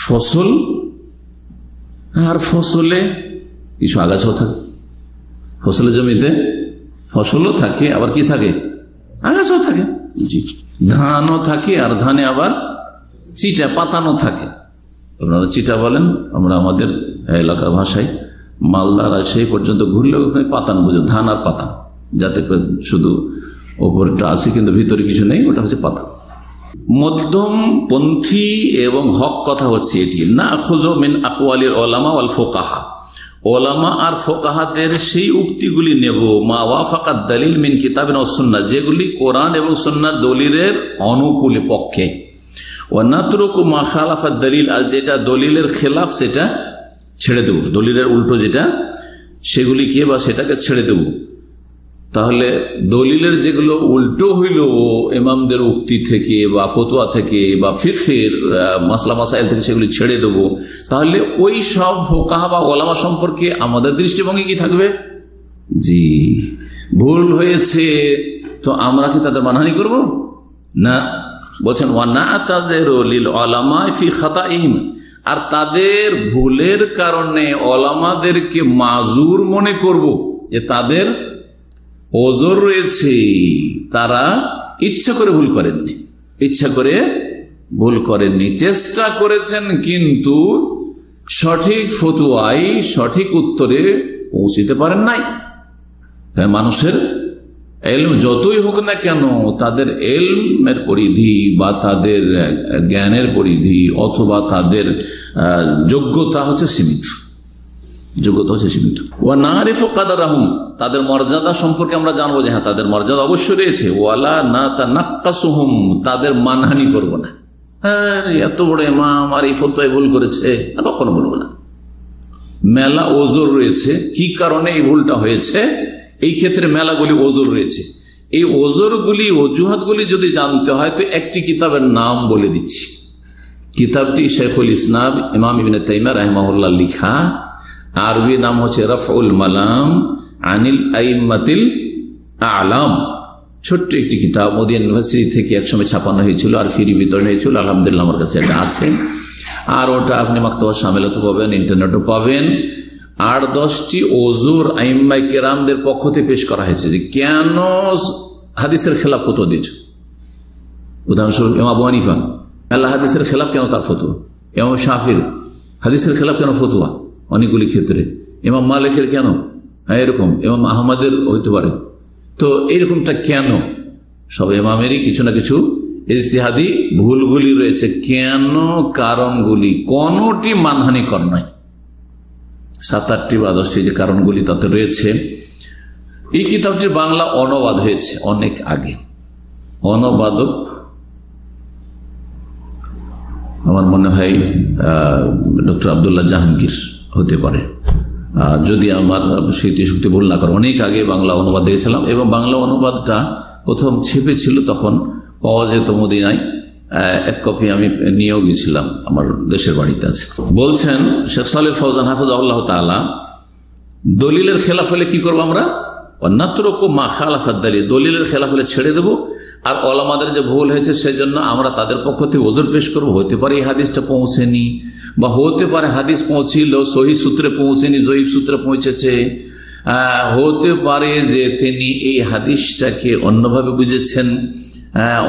ফসল। আর ফসলে কিছু আগাছাও থাকে, ফসলের জমিতে ফসলও থাকে, আবার কি থাকে, আগাছাও থাকে। জি, ধানও থাকে, আর ধানে আবার চিটা পাতানো থাকে। আপনারা চিটা বলেন, আমরা আমাদের এলাকার ভাষায় মালদার সেই পর্যন্ত ঘুরলে ওখানে পাতান বুঝে, ধান আর পাতান, যাতে শুধু ওপরটা আছে কিন্তু ভিতরে কিছু নেই, ওটা হচ্ছে পাতা। মধ্যমপন্থী এবং হক কথা হচ্ছে এটি, না খুযু মিন আকওয়ালিল উলামা ওয়াল ফুকাহা, ওলামা আর ফোকাহাদের সেই উক্তিগুলি নেব, মা ওয়াফাকাত দলিল মিন কিতাবিন ওয়াস সুন্নাহ, যেগুলি কোরআন এবং সুন্নাহর দলিলের অনুকূলে পক্ষে, ওয়া নাতরুকু মা খালাফাত দলিল, আর যেটা দলিলের খেলাফ সেটা ছেড়ে দেব, দলিলের উল্টো যেটা সেগুলিকে বা সেটাকে ছেড়ে দেব। তাহলে দলিলের যেগুলো উল্টো হইল ইমামদের উক্তি থেকে বা ফতোয়া থেকে বা ফিকহের মাসলা মাসাইল থেকে, সেগুলি ছেড়ে দেব। তাহলে ওই সব ফুকাহা বা ওলামা সম্পর্কে আমাদের দৃষ্টিভঙ্গি কি থাকবে? জি, ভুল হয়েছে তো আমরা কি তাদের মানহানি করব? না, বলছেন ওয়া না'তাযিরু লিল উলামা ফি খাতাইহিম, আর তাদের ভুলের কারণে ওলামাদেরকে মাজুর মনে করব, যে তাদের ওজর রয়েছে, তারা ইচ্ছা করে ভুল করেননি, ইচ্ছা করে ভুল করেননি, চেষ্টা করেছেন কিন্তু সঠিক ফতোয়ায় সঠিক উত্তরে পৌঁছিতে পারেন নাই। মানুষের এলম যতই হোক না কেন, তাদের এলমের পরিধি বা তাদের জ্ঞানের পরিধি অথবা তাদের যোগ্যতা হচ্ছে সীমিত, যোগ্যতা হচ্ছে সীমিত। ওয়া নারিফু কাদারাহুম, তাদের মর্যাদা সম্পর্কে আমরা জানবো যে হ্যাঁ তাদের মর্যাদা অবশ্যই রয়েছে। ওয়ালা নাতানাক্কাসুহুম, তাদের মানহানি করব না। এত বড় ইমাম আর এই ফতোয়ায় ভুল করেছে, কখনো বলবো না। মেলা ওজর রয়েছে, কি কারণে এই ভুলটা হয়েছে, এই ক্ষেত্রে মেলাগুলি ওজর রয়েছে। এই ওজরগুলি, অজুহাতগুলি যদি জানতে হয় তো একটি কিতাবের নাম বলে দিচ্ছি। কিতাবটি শেখুল ইসলাম ইমাম ইবনে তাইমিয়া রাহিমাহুল্লাহ লিখা, আরবি নাম হচ্ছে রাফউল মালাম আনিল আইম্মাতিল আ'লাম। ছোট্ট একটি কিতাব, মদিনা ইউনিভার্সিটি থেকে একসময় ছাপানো হয়েছিল আর ফ্রি বিতরণ হয়েছিল। আলহামদুলিল্লাহ আমার কাছে এটা আছে, আর ওটা আপনি মাকতাবা শামিলাতে পাবেন, ইন্টারনেটও পাবেন। 8-10টি ওজুর আইম্মায়ে কেরামদের পক্ষ থেকে পেশ করা হয়েছে যে কেন হাদিসের খেলাফ ফতোয়া দিয়েছে। উদাহরণস্বরূপ ইমাম আবু হানিফা, আল্লাহ হাদিসের খেলাফ কেন তার ফতোয়া, ইমাম শাফির হাদিসের খেলাফ কেন ফতোয়া অনেকগুলি ক্ষেত্রে, ইমাম মালিকের কেন, এরকম ইমাম আহমদের হইতে পারে। তো এরকমটা কেন, সব ইমামেরই কিছু না কিছু ইজতিহাদি ভুলগুলি রয়েছে। কেন? কারণগুলি কোনটি মানহানিকর নয়। 7-8টি বা 10টি যে কারণগুলি তাতে রয়েছে। এই কিতাবটির বাংলা অনুবাদ হয়েছে অনেক আগে। অনুবাদক আমার মনে হয় ডক্টর আব্দুল্লাহ জাহাঙ্গীর হতে পারে, যদি আমার স্মৃতিশক্তি ভুল না করে। অনেক আগে বাংলা অনুবাদ দিয়েছিলাম এবং বাংলা অনুবাদটা প্রথম ছেপেছিল, তখন পাওয়া যেত মদিনায়। এক কপি আমি নিয়েও গেছিলাম, আমার দেশের বাড়িতে আছে। বলছেন শেখ সালেহ ফৌজান হাফিজাহুল্লাহ তাআলা, দলিলের খেলাফ হলে কি করবো আমরা? অন্যত্রকু মা খালাফাত দলিল, দলিলের খেলাফ হলে ছেড়ে দেবো। আর ওলামাদের যে ভুল হয়েছে সেজন্য আমরা তাদের পক্ষ থেকে ওজর পেশ করবো। হতে পারে এই হাদিসটা পৌঁছেনি, বা হতে পারে হাদিস পৌঁছিল সহি সূত্রে পৌঁছেনি, জয়ীফ সূত্রে পৌঁছেছে। হতে পারে যে তিনি এই হাদিসটাকে অন্যভাবে বুঝেছেন,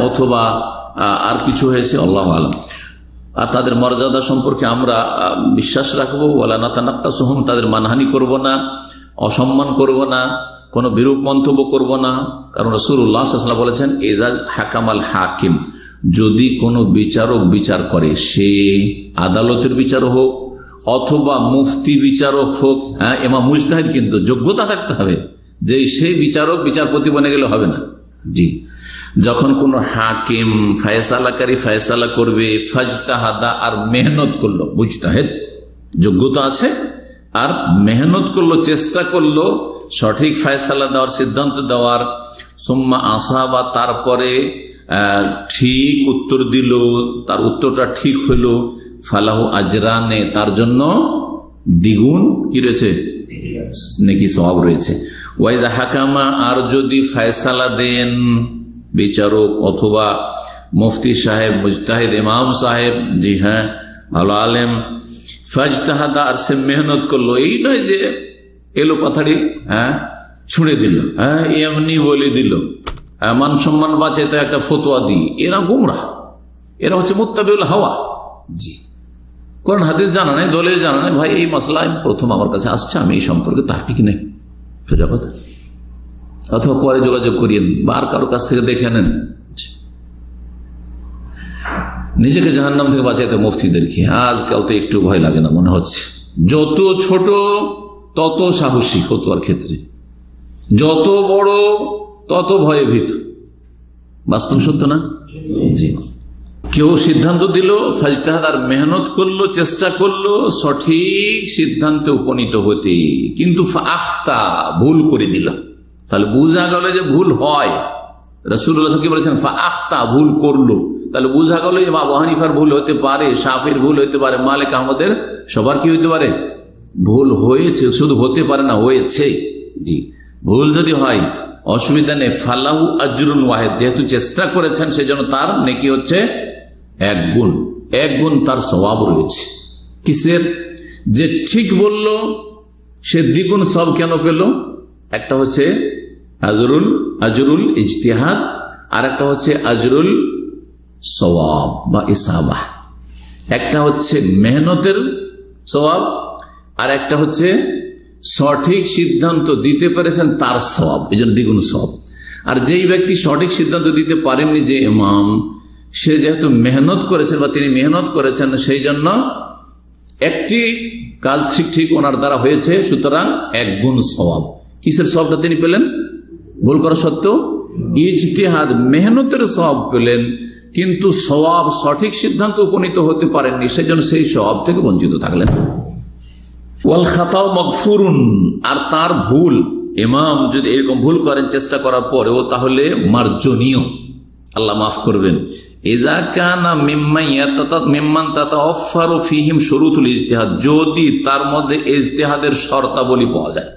অথবা আর কিছু হয়েছে, আল্লাহু আলাম। আর তাদের মর্যাদা সম্পর্কে আমরা বিশ্বাস রাখবো। ওয়ালা নাতানাক্কাসুহুম, তাদের মানহানি করব না, অসম্মান করব না, কোনো বিরূপ মন্তব্য করব না। কারণ রাসূলুল্লাহ সাল্লাল্লাহু আলাইহি ওয়াসাল্লাম বলেছেন, ইজা হাকামাল হাকিম, যদি কোনো বিচারক বিচার করে, সে আদালতের বিচারক হোক অথবা মুফতি বিচারক হোক, ইমাম মুজতাহিদ, কিন্তু যোগ্যতা থাকতে হবে যে সেই বিচারক বিচারপতি বনে গেলে হবে না। জি, যখন কোন হাকিম ফয়সালাকারী ফয়সালা করবে, ফাজতাহাদা, আর মেহনত করলো, মুজতাহিদ যোগ্যতা আছে আর মেহনত করলো, চেষ্টা করলো সঠিক ফয়সালা দেওয়ার, সিদ্ধান্ত দেওয়ার, সুম্মা আসাবা, তারপরে ঠিক উত্তর দিল, তার উত্তরটা ঠিক হইল, ফালাহু আজরানে, তার জন্য দ্বিগুণ কি রয়েছে? নেকি সওয়াব রয়েছে। ওয়াইদা হাকামা, আর যদি ফয়সালা দেন বিচারক অথবা মুফতি সাহেব, মুজতাহিদ ইমাম সাহেব, জি হ্যাঁ, ভালো আলেম, ফাজতাহাদা, আর সে মেহনত করলো, এই নয় যে এলো কথাটি ছুঁড়ে দিল, এমনি বলে দিল, মান সম্মান বাঁচে তো একটা ফতোয়া দিই, এরা গুমরাহ, এরা হচ্ছে মুত্তাবিউল হাওয়া। জি, কোরআন হাদিস জানা নেই, দলিল জানা নেই, ভাই এই মাসলা প্রথম আমার কাছে আসছে, আমি এই সম্পর্কে তাহকিক নেই, সোজা কথা। অথবা পরে যোগাযোগ করিয়েন বা আর কারো কাছ থেকে দেখে নেন। নিজেকে জাহান্নাম থেকে বাঁচাইতে মুফতিদেরকে আজকাল তো একটু ভয় লাগে না মনে হচ্ছে। যত ছোট তত সাহসী ফতোয়ার ক্ষেত্রে, যত বড় তত ভয়ে ভীত। বাস্তব সত্য না? জি। কেউ সিদ্ধান্ত দিল, ফাজতাহাদ, আর মেহনত করলো, চেষ্টা করলো সঠিক সিদ্ধান্তে উপনীত হতে, কিন্তু আখতা, ভুল করে দিল। তাহলে বুঝা গেল যে ভুল হয়। রাসূলুল্লাহ কি বলেছেন? আখতা, ভুল করলো। তাহলে বুঝা গেল ইমাম আবু হানিফার ভুল হতে পারে, শাফির ভুল হতে পারে, মালিক আহমদের, সবার কি হতে পারে? ভুল হয়েছে, শুধু হতে পারে না, হয়েছে। জি, ভুল যদি হয় অসুবিধা নেই, ফালাহু আজরুন ওয়াহিদ, যেহেতু চেষ্টা করেছেন সেজন্য তার নেকি হচ্ছে 1 গুণ, 1 গুণ তার সওয়াব রয়েছে। কিসের? যে ঠিক বলল সে দ্বিগুণ সওয়াব কেন পেল? একটা হচ্ছে আজরুল ইজতিহাদ, আর একটা হচ্ছে আজরুল সওয়াব বা ইসাবাহ। একটা হচ্ছে মেহনতের সওয়াব, আর একটা হচ্ছে সঠিক সিদ্ধান্ত দিতে পেরেছেন তার সওয়াব, এই জন্য দ্বিগুণ সওয়াব। আর যেই ব্যক্তি সঠিক সিদ্ধান্ত দিতে পারেননি, যে ইমাম, সে যেহেতু মেহনত করেছেন বা তিনি মেহনত করেছেন, সেই জন্য একটি কাজ ঠিক ওনার দ্বারা হয়েছে, সুতরাং 1 গুণ সওয়াব। কিসের সওয়াবটা তিনি পেলেন? ভুল করা সত্ত্বেও ইজতিহাদ, মেহনতের সওয়াব পেলেন, কিন্তু সওয়াব, সঠিক সিদ্ধান্ত উপনীত হতে পারেননি, সেজন্য সেই সওয়াব থেকে বঞ্চিত থাকলেন। ওয়াল খাতাও মাগফুরুন, আর তার ভুল, ইমাম যদি এরকম ভুল করেন চেষ্টা করার পরেও, তাহলে মার্জনীয়, আল্লাহ মাফ করবেন। ইযা কানা মিম্মান তাতাওয়াফারু ফীহিম শুরুতুল ইজতিহাদ, যদি তার মধ্যে ইজতিহাদের শর্তাবলী পাওয়া যায়,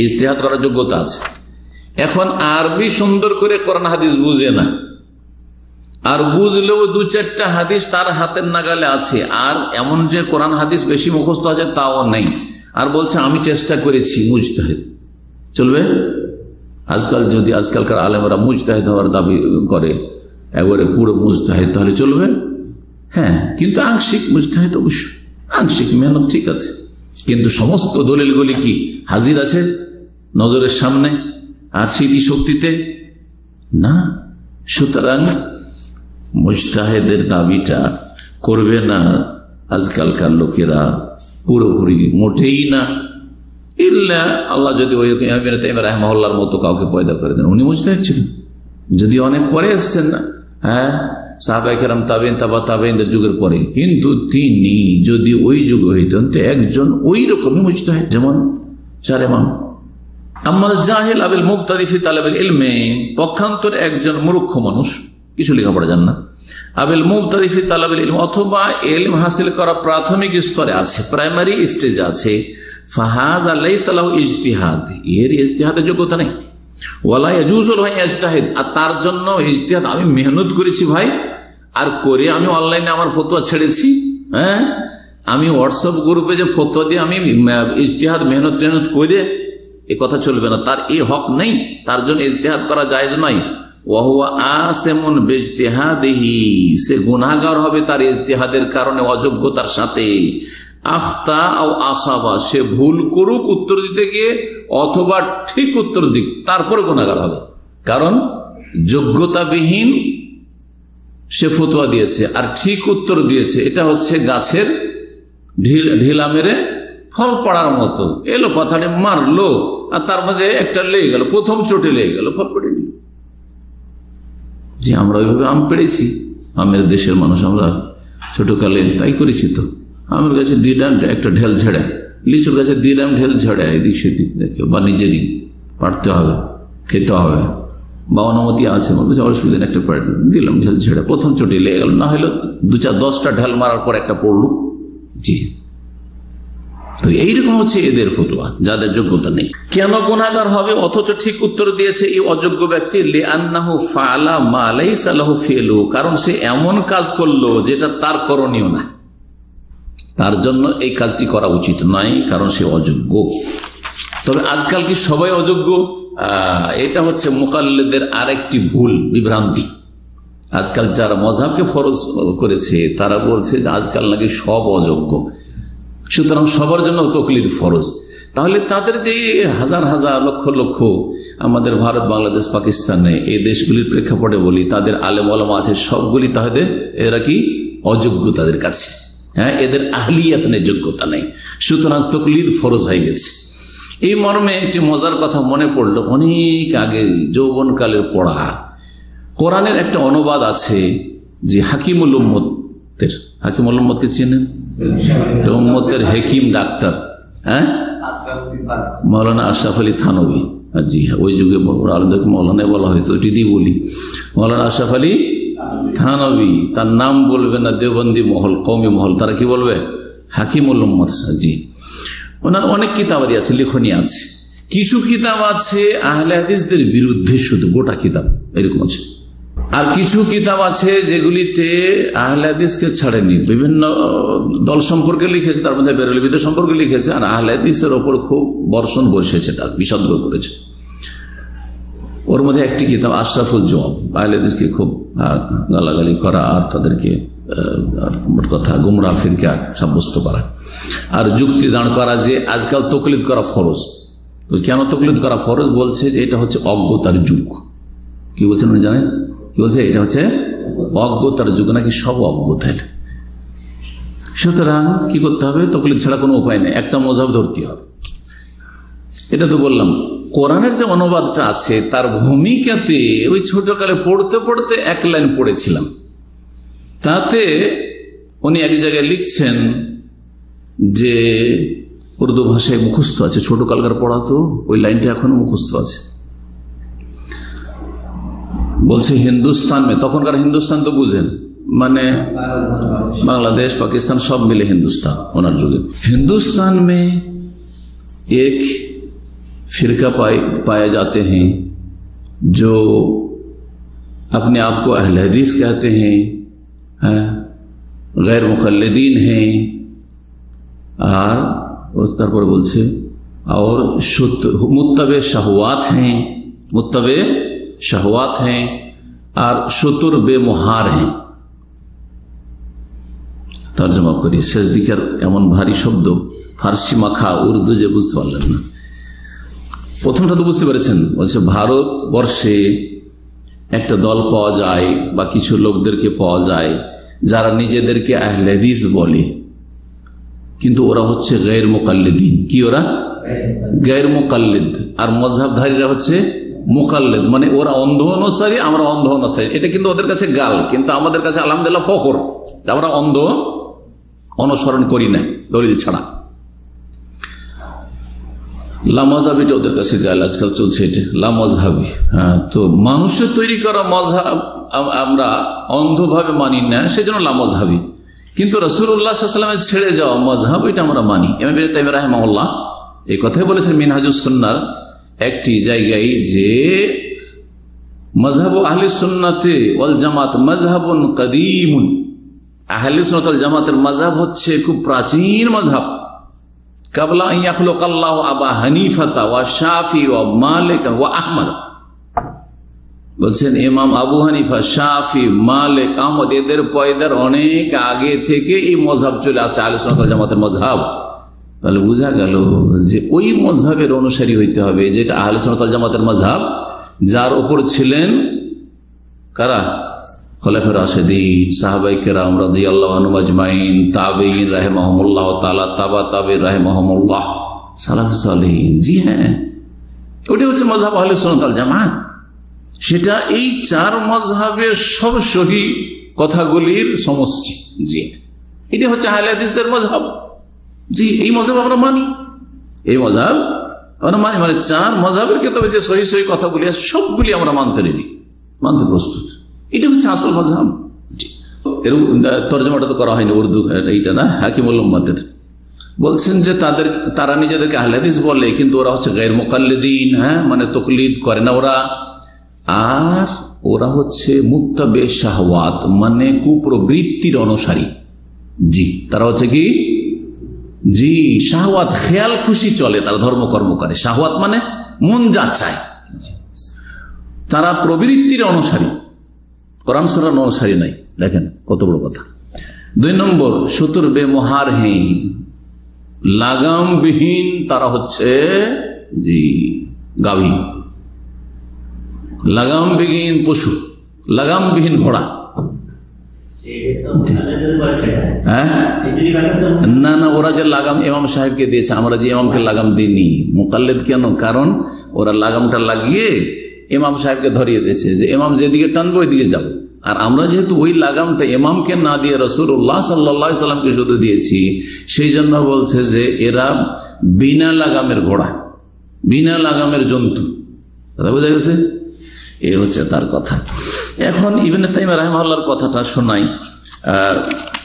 ইজতিহাদ করার যোগ্যতা আছে। এখন আরবি সুন্দর করে কোরআন হাদিস বুঝে না, আর বুঝলেও 2-4টা হাদিস তার হাতের নাগালে আছে, আর এমন যে কোরআন হাদিস বেশি মুখস্থ আছে তাও নেই, আর বলছে আমি চেষ্টা করেছি, মুজতাহিদ। চলবে? আজকালকার আলেমরা মুজতাহিদ হওয়ার দাবি করে, একবারে পুরো মুজতাহিদ, তাহলে চলবে? হ্যাঁ, কিন্তু আংশিক মুজতাহিদ, অবশ্য আংশিক মেহনত ঠিক আছে, কিন্তু সমস্ত দলিলগুলি কি হাজির আছে নজরের সামনে আর স্মৃতি শক্তিতে? না, সুতরাং মুজতাহিদের দাবিটা করবে না আজকালকার লোকেরা পুরোপুরি, মোটেই না। ইল্লা আল্লাহ যদি ওই রাহমাহুল্লাহর মতো কাউকে পয়দা করে দেন, উনি মুজতাহিদ ছিলেন, যদি অনেক পরে এসছেন না, হ্যাঁ, সাহাবায়ে কেরাম, তাবেঈন, তাবা তাবেঈনদের যুগের পরে, কিন্তু তিনি যদি ওই যুগ হইতেন তো একজন ওই রকমই মুজতাহিদ, যেমন চার ইমাম। আম্মাল জাহিল আবিল মুক্তাদি ফি তালাবিল ইলমি, পক্ষান্তর একজন মূর্খ মানুষ, কিছু লেখাপড়া জান না, আবিল মুক্তাদি ফি তালাবিল ইলম, অথবা ইলম হাসিল করা প্রাথমিক স্তরে আছে, প্রাইমারি স্টেজ আছে, ফাহাযা লাইসা লাহু ইজতিহাদ, এর ইজতিহাদের যোগ্যতা নেই। ওয়ালা ইয়াজুজু লাহু ইজতিহাদ, আর তার জন্য ইজতিহাদ, আমি মেহনত করেছি ভাই, আর করে আমি অনলাইনে আমার ফতোয়া ছেড়েছি, হ্যাঁ, আমি হোয়াটসঅ্যাপ গ্রুপে যে ফতোয়া দিয়ে আমি ইজতিহাদ মেহনত করে, এ কথা চলবে না, তার এই হক নেই, তার জন্য ইজতিহাদ করা জায়েজ নয়। ওয়া হুয়া আসিমুন বিইজতিহাদিহি, সে গুনাহগার হবে তার ইজতিহাদের কারণে, অযোগ্যতার সাথে। আখতা আও আসাবা, সে ভুল করুক উত্তর দিতে গিয়ে অথবা ঠিক উত্তর দিক, তারপরে গুনাহগার হবে, কারণ যোগ্যতাবিহীন সে ফতোয়া দিয়েছে আর ঠিক উত্তর দিয়েছে, এটা হচ্ছে গাছের ঢিলা মেরে ফল পড়ার মতো, এলো কথাটা মারলো আর তার মধ্যে একটা লেগে গেল, প্রথম চোটে লেগে গেল, ফল পড়ে নিল। যে আমরা ওইভাবে আম পেড়েছি, আমের দেশের মানুষ, আমরা ছোটকালে তাই করেছি। তো আমের গাছে দিলাম একটা ঢেল ঝেড়ে, লিচুর গাছে দিলাম ঢেল ঝেড়ে, এদিক সেদিক দেখে, বা নিজেরই পাড়তে হবে, খেতে হবে, বা অনুমতি আছে, অসুবিধা একটা পাড় দিলাম ঢেল ঝেড়ে, প্রথম চোটে লেগে গেল, না হলে 2-4-10টা ঢেল মারার পর একটা পড়লো। জি, তো এইরকম হচ্ছে এদের ফতোয়া, যাদের যোগ্যতা নেই। কেন গুনাহগার হবে অথচ ঠিক উত্তর দিয়েছে এই অযোগ্য ব্যক্তি? লিআন্নাহু ফাআলা মা লাইসা লাহু ফিলু, কারণ সে এমন কাজ করলো যেটা তার করণীয় না, তার জন্য এই কাজটি করা উচিত নয়, কারণ সে অযোগ্য। তবে আজকাল কি সবাই অযোগ্য? এটা হচ্ছে মুকাল্লিদের আরেকটি ভুল বিভ্রান্তি। আজকাল যারা মযহাবকে ফরজ করেছে তারা বলছে যে আজকাল নাকি সব অযোগ্য, সুতরাং সবার জন্য তাকলিদ ফরজ। তাহলে তাদের যে হাজার হাজার লক্ষ লক্ষ আমাদের ভারত, বাংলাদেশ, পাকিস্তানে এই দেশগুলির প্রেক্ষাপটে বলি, তাদের আলেম ওলামা আছে, সবগুলি তাহলে এরা কি অযোগ্য তাদের কাছে, হ্যাঁ, এদের আহলিয়াত নেই, যোগ্যতা নেই, সুতরাং তাকলিদ ফরজ হয়ে গেছে। এই মর্মে একটি মজার কথা মনে পড়লো, অনেক আগে যৌবনকালের পড়া কোরআনের একটা অনুবাদ আছে যে হাকিমুল উম্মতের, হাকিমুল উম্মতকে চেনেন? উম্মতের হেকিম ডাক্তার, হ্যাঁ, মৌলানা আশরাফ আলী থানভী। জি হ্যাঁ, ওই যুগে আলমদেরকে মৌলানা বলা হয়তো, ওইটি দিয়ে বলি, মৌলানা আশরাফ আলী থানভী। তার নাম বলবে না দেওবন্দি মহল, কওমি মহল, তারা কি বলবে? হাকিমুল উম্মত। জি, ওনার অনেক কিতাবাদি আছে, লেখনী আছে, কিছু কিতাব আছে আহলে হাদিসদের বিরুদ্ধে, শুধু গোটা কিতাব এরকম আছে, আর কিছু কিতাব আছে যেগুলিতে আহলে হাদিসকে ছাড়েনি, বিভিন্ন দল সম্পর্কে লিখেছে, তার মধ্যে বেরলভীদের সম্পর্কে লিখেছে, আর আহলে হাদিসের ওপর খুব বর্ষণ বসেছে, তার বিষাদ্র করেছে। ওর মধ্যে একটি কিতাব আশরাফুল জওয়াব, আহলে হাদিসকে খুব গালাগালি করা আর তাদেরকে মোট কথা গুমরাহ ফিরকা সাব্যস্ত করা, আর যুক্তি দাঁড় করা যে আজকাল তাকলিদ করা ফরজ। কেন তাকলিদ করা ফরজ? বলছে যে এটা হচ্ছে অজ্ঞতার যুগ। কি বলছেন উনি জানেন? কি বলছে? এটা হচ্ছে অজ্ঞতার যুগ, নাকি সব অজ্ঞতা। সুতরাং কি করতে হবে? তাকলিদ ছাড়া কোনো উপায় নেই, একটা মযহাব ধরতে হবে। এটা তো বললাম। কোরআনের যে অনুবাদটা আছে তার ভূমিকাতে ওই ছোটকালে পড়তে পড়তে এক লাইন পড়েছিলাম, তাতে উনি এক জায়গায় লিখছেন যে উর্দু ভাষায় মুখস্থ আছে, ছোটকালকার পড়া তো ওই লাইনটা এখনো মুখস্থ আছে। বলছে হিন্দুস্তান মে, তখনকার হিন্দুস্তান তো বুঝেন, মানে বাংলাদেশ, পাকিস্তান সব मिले हिंदुस्तान ओनर जुगे। हिंदुस्तान में एक फिरका पाए जाते हैं जो अपने आप को अहले हदीस कहते हैं, गैर मुकल्लिदीन हैं, और তারপর বলছে और मुत्तबे शहवात हैं, मुत्तबे शहवात हैं और शुतुर बेमुहार हैं। তর্জমা করি, শেষ দিকের এমন ভারী শব্দ, ফার্সি মাখা উর্দু যে বুঝতে পারলেন না। প্রথমটা তো বুঝতে পেরেছেন, বলছে ভারতবর্ষে একটা দল পাওয়া যায় বা কিছু লোকদেরকে পাওয়া যায় যারা নিজেদেরকে আহলে হাদিস বলে, কিন্তু ওরা হচ্ছে গায়র মুকাল্লিদিন। কি ওরা? গায়র মুকাল্লিদ। আর মযহাবধারীরা হচ্ছে মুকাল্লিদ, মানে ওরা অন্ধ অনুসারী, আমরা অন্ধ অনুসারী। এটা কিন্তু ওদের কাছে গাল, কিন্তু আমাদের কাছে আলহামদুলিল্লাহ ফখর, আমরা অন্ধ অনুসরণ করি না দলিল ছাড়া। লামাযহাবিটা ওদের কাছে গাল, আজকাল চলছে এটা লামাযহাবি। হ্যাঁ, তো মানুষের তৈরি করা মযহাব আমরা অন্ধভাবে মানি না, সেজন্য লামাযহাবি। কিন্তু রাসূলুল্লাহ সাল্লাল্লাহু আলাইহি ওয়াসাল্লামের ছেড়ে যাওয়া মযহাব এটা আমরা মানি। ইমাম ইবনে তাইমিয়া রাহিমাহুল্লাহ এই কথাই বলেছেন মিনহাজুস সুন্নাহর একটি জায়গায় যে মাযহাবু আহলে সুন্নাতে ওয়াল জামাত মাযহাবুন কাদীমুন। আহলে সুন্নাত ওয়াল জামাতের মাযহাব হচ্ছে খুব প্রাচীন মাযহাব। কাবলা আন ইয়াখলুকাল্লাহু আবা হানিফাতা ওয়া শাফি ওয়া মালিক ওয়া আহমদ। বলছেন ইমাম আবু হানিফা, শাফি, মালিক, আহমদ এদের পয়দার অনেক আগে থেকে এই মযহাব চলে আসছে আহলে সুন্নাত ওয়াল জামাতের মযহাব। তাহলে বোঝা গেল যে ওই মযহাবের অনুসারী হইতে হবে যেটা আহলে সুন্নাত ওয়াল জামাতের মযহাব, যার উপর ছিলেন কারা? খোলাফায়ে রাশিদিন, সাহাবায়ে কেরাম রাদিয়াল্লাহু আনহুম আজমাইন, তাবেঈন রাহিমাহুমুল্লাহ তাআলা, তাবা তাবেঈন রাহিমাহুমুল্লাহ, সালাফুস সালেহিন। জি হ্যাঁ, ওটা হচ্ছে মযহাব আহলে সুন্নাত ওয়াল জামাত। সেটা এই চার মযহাবের সব সহি কথাগুলির সমষ্টি। জি, এটা হচ্ছে আহলে হাদিসদের মযহাব। জি, এই মযহাব আমরা মানি, এই মযহাব আমরা মানি, মানে চার মযহাবের কিতাবে যে সহি সহি কথাগুলি আছে সবগুলি আমরা মানতে রেডি, মানতে প্রস্তুত। এটা হচ্ছে আসল মযহাব। এরকম তরজমাটা তো করা হয়নি উর্দু, এইটা না, হাকিমুল উম্মাতের বলছেন যে তারা নিজেদেরকে আহলে হাদিস বলে, কিন্তু ওরা হচ্ছে গায়র মুকাল্লিদিন। হ্যাঁ, মানে তাকলিদ করে না ওরা। আর ওরা হচ্ছে মুত্তাবে শাহওয়াত, মানে কুপ্রবৃত্তির অনুসারী। জি, তারা হচ্ছে কি? জি, শাহওয়াত, খেয়াল খুশি চলে, তারা ধর্মকর্ম করে। শাহওয়াত মানে মন যা চায়। তারা প্রবৃত্তির অনুসারী, কোরআন সুন্নাহর অনুসারী নাই। দেখেন কত বড় কথা। 2 নম্বর, সুতুর বেমহারহীন, লাগামবিহীন তারা হচ্ছে জি গাভী, লাগামবিহীন পশু, লাগামবিহীন ঘোড়া। হ্যাঁ, না না, ওরা যে লাগাম ইমাম সাহেবকে দিয়েছে, আমরা যে ইমামকে লাগাম দিইনি। মুকাল্লিদ কেন? কারণ ওরা লাগামটা লাগিয়ে ইমাম সাহেবকে ধরিয়ে দিয়েছে যে ইমাম যেদিকে টানবে ওই দিকে যাবো। আর আমরা যেহেতু ওই লাগামটা ইমামকে না দিয়ে রাসূলুল্লাহ সাল্লাল্লাহু আলাইহি সাল্লামকে শুধু দিয়েছি, সেই জন্য বলছে যে এরা বিনা লাগামের ঘোড়া, বিনা লাগামের জন্তু। কথা বোঝা গেছে? এ হচ্ছে তার কথা। এখন ইবনে তাইমিয়া রাহিমাহুল্লাহর কথাটা শোনাই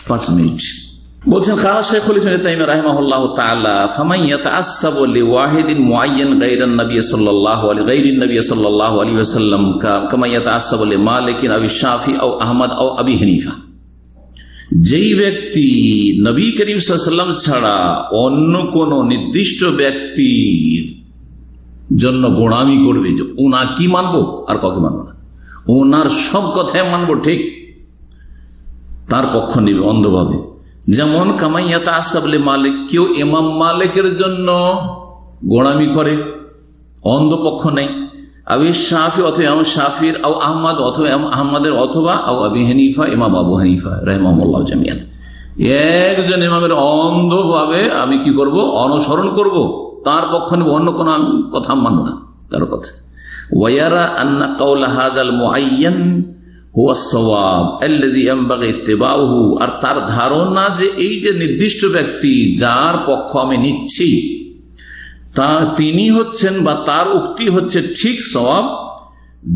5 মিনিট। বলছেন কালা শাইখুল ইসলাম ইবনে তাইমিয়া রাহিমাহুল্লাহু তাআলা, ফামান ইয়াতাআসসাবু লিওয়াহিদিন মুআয়্যান গায়রান নবী সাল্লাল্লাহু আলাইহি গায়রিন নবী সাল্লাল্লাহু আলাইহি ওয়াসাল্লাম কামা ইয়াতাআসসাবু লিমালিকিন আও শাফি আও আহমদ আও আবি হানিফা। যেই ব্যক্তি নবী করিম সাল্লাল্লাহু আলাইহি ওয়াসাল্লাম ছাড়া অন্য কোন নির্দিষ্ট ব্যক্তির জন্য গোড়ামি করবে, যে ওনার কি মানবো আর কাউকে মানবো না, ওনার সব কথাই মানবো, ঠিক তার পক্ষ নিবে অন্ধভাবে। যেমন কামাইয়াতা আসাবলে মালিক, কেউ ইমাম মালিকের জন্য গোড়ামি করে, অন্ধ পক্ষ নেই। আবি শাফি অথবা ইমাম শাফির, আও আহমদ অথবা আহমদের, অথবা আও আবি হানিফা ইমাম আবু হানিফা রাহিমাহুল্লাহ জামিয়ান। একজন ইমামের অন্ধভাবে আমি কি করব? অনুসরণ করব, তার পক্ষ নেব, অন্য কোন কথা মানব না তার কথা। ওয়ায়ারা আন্না কাওলা হাযাল মুআয়্যান হুয়া সওয়াব আল্লাযী ইয়ানবাগী ইত্তিবাউহু। আর তার ধারণা যে এই যে নির্দিষ্ট ব্যক্তি যার পক্ষ আমি নিচ্ছি, তা তিনি হচ্ছেন বা তার উক্তি হচ্ছে ঠিক সওয়াব,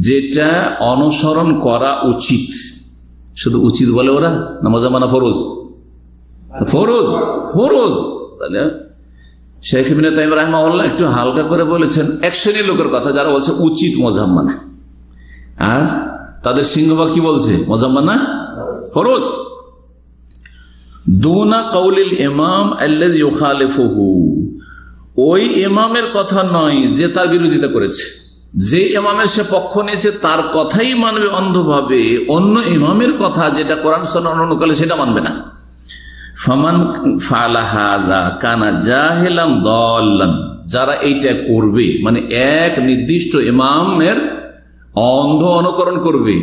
যেটা অনুসরণ করা উচিত। শুধু উচিত বলে ওরা, নামাজ মানা ফরজ, ফরজ ফরজ। তাহলে শেখ ইবনে তাইমিয়া রাহিমাহুল্লাহ একটু হালকা করে বলেছেন এক শ্রেণীর লোকের কথা, যারা বলছে উচিত মযহাব মানা, আর তাদের সিংহভাগ কি বলছে? মযহাব মানা ফরজ। দুনা কাউলিল ইমাম আল্লাযী ইউখালিফুহু, ওই ইমামের কথা নয় যে তার বিরোধিতা করেছে। যে ইমামের সে পক্ষ নিয়েছে তার কথাই মানবে অন্ধভাবে, অন্য ইমামের কথা যেটা কোরআন সুন্নাহ অনুকূলে সেটা মানবে না। ফামান ফাআলা হাযা কানা জাহিলান দাল্লান, যারা এইটা করবে, মানে এক নির্দিষ্ট ইমামের অন্ধ অনুকরণ করবে,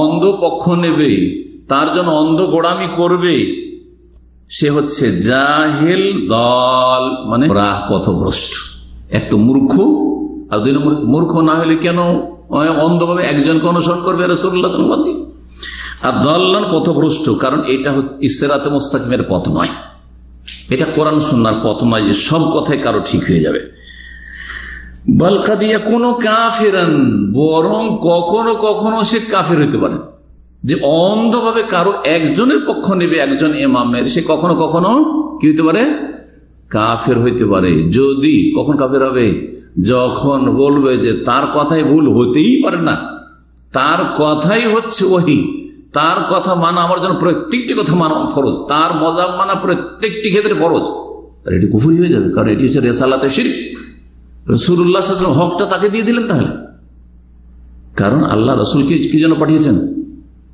অন্ধ পক্ষ নেবে, তার জন্য অন্ধ গোড়ামি করবে, সে হচ্ছে জাহিল দল, মানে রাহ পথভ্রষ্ট। এক তো মূর্খ, আর দুই নম্বর মূর্খ না হলে কেন অন্ধভাবে একজনকে অনুসরণ করবে রাসূলুল্লাহ সাল্লাল্লাহু আলাইহি ওয়াসাল্লাম। আর দল্লান পথভ্রষ্ট, কারণ এটা সিরাতে মুস্তাকিমের পথ নয়, এটা কোরআন সুন্নাহর পথ নয় যে সব কথাই কারো ঠিক হয়ে যাবে। বাল কাদ ইয়াকুনু কাফিরান, বরং কখনো কখনো সে কাফির হতে পারে। যে অন্ধভাবে কারো একজনের পক্ষ নেবে, একজন ইমামের, সে কখনো কখনো কি হতে পারে? কাফের হইতে পারে। যদি কখন কাফের হবে? যখন বলবে যে তার কথাই ভুল হতেই পারে না, তার কথাই হচ্ছে ওহী, তার কথা মানা আমার জন্য প্রত্যেকটি কথা মানা ফরজ, তার মজাব মানা প্রত্যেকটি ক্ষেত্রে ফরজ, আর এটি কুফরি হয়ে যাবে। কারণ এটি হচ্ছে রিসালাতে শিরক। রাসূলুল্লাহ সাল্লাল্লাহু আলাইহি ওয়াসাল্লাম হকটা তাকে দিয়ে দিলেন তাহলে, কারণ আল্লাহ রাসূলকে কি জন্য পাঠিয়েছেন?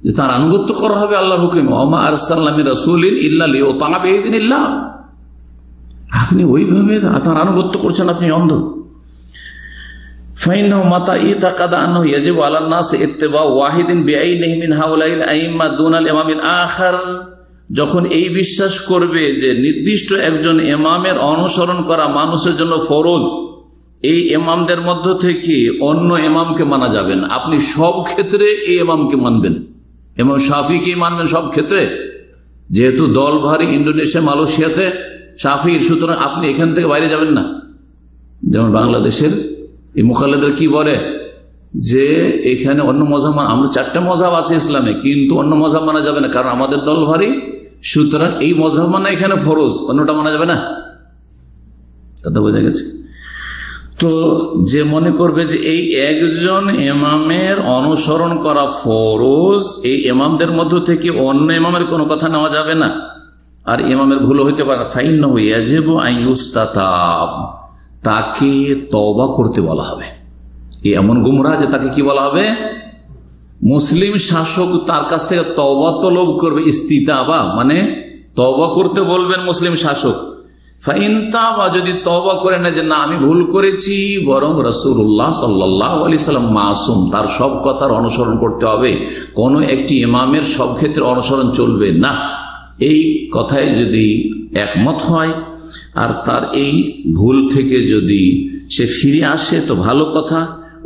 যে তার আনুগত্য করা হবে আল্লাহর হুকুমে। ওমা আরসালনা মির রাসূলিন ইল্লা লিইউতাআ বিইযনিল্লাহ। আপনি ওইভাবে তার আনুগত্য করছেন, আপনি অন্ধ। ফাইন্নাহু মাতা ইতাকাদা আন্নাহু ইয়াজিবু আলান নাস ইত্তিবাউ ওয়াহিদিন বিআইনিহি মিন হাউলাইল আইম্মা দুনাল ইমামিল আখার, যখন এই বিশ্বাস করবে যে নির্দিষ্ট একজন ইমামের অনুসরণ করা মানুষের জন্য ফরজ, এই ইমামদের মধ্য থেকে অন্য ইমামকে মানা যাবে না। আপনি সব ক্ষেত্রে এই ইমামকে মানবেন, ইমাম শাফিকে মানবেন সব ক্ষেত্রে, যেহেতু দল ভারী ইন্দোনেশিয়া মালয়েশিয়াতে শাফির, সুতরাং আপনি এখান থেকে বাইরে যাবেন না। যেমন বাংলাদেশের এই মুকাল্লিদরা কি বলে যে এখানে অন্য মজাব, আমরা 4টা মজাব আছে ইসলামে, কিন্তু অন্য মজাব মানা যাবে না, কারণ আমাদের দল ভারী, সুতরাং এই মজাব মানা এখানে ফরজ, অন্যটা মানা যাবে না। কথা বোঝা গেছে? তো যে মনে করবে যে এই একজন ইমামের অনুসরণ করা ফরজ, এই ইমামদের মধ্য থেকে অন্য ইমামের কোনো কথা নেওয়া যাবে না, আর ইমামের ভুল হইতে পারে, ফাইন্নাহু ইয়াজিবু আন ইউস্তাতাব, তাকে তওবা করতে বলা হবে। এমন গুমরাহ যে তাকে কি বলা হবে? মুসলিম শাসক তার কাছ থেকে তওবা তলব করবে, ইস্তিতাবা মানে তওবা করতে বলবেন মুসলিম শাসক। ফাইন তাবা, যদি তওবা করে না যে না আমি ভুল করেছি, বরং রাসূলুল্লাহ সাল্লাল্লাহু আলাইহি সাল্লাম মাসুম, তার সব কথার অনুসরণ করতে হবে, কোন একটি ইমামের সব ক্ষেত্রে অনুসরণ চলবে না, এই কথায় যদি একমত হয়, আর তার এই ভুল থেকে যদি সে ফিরে আসে তো ভালো কথা,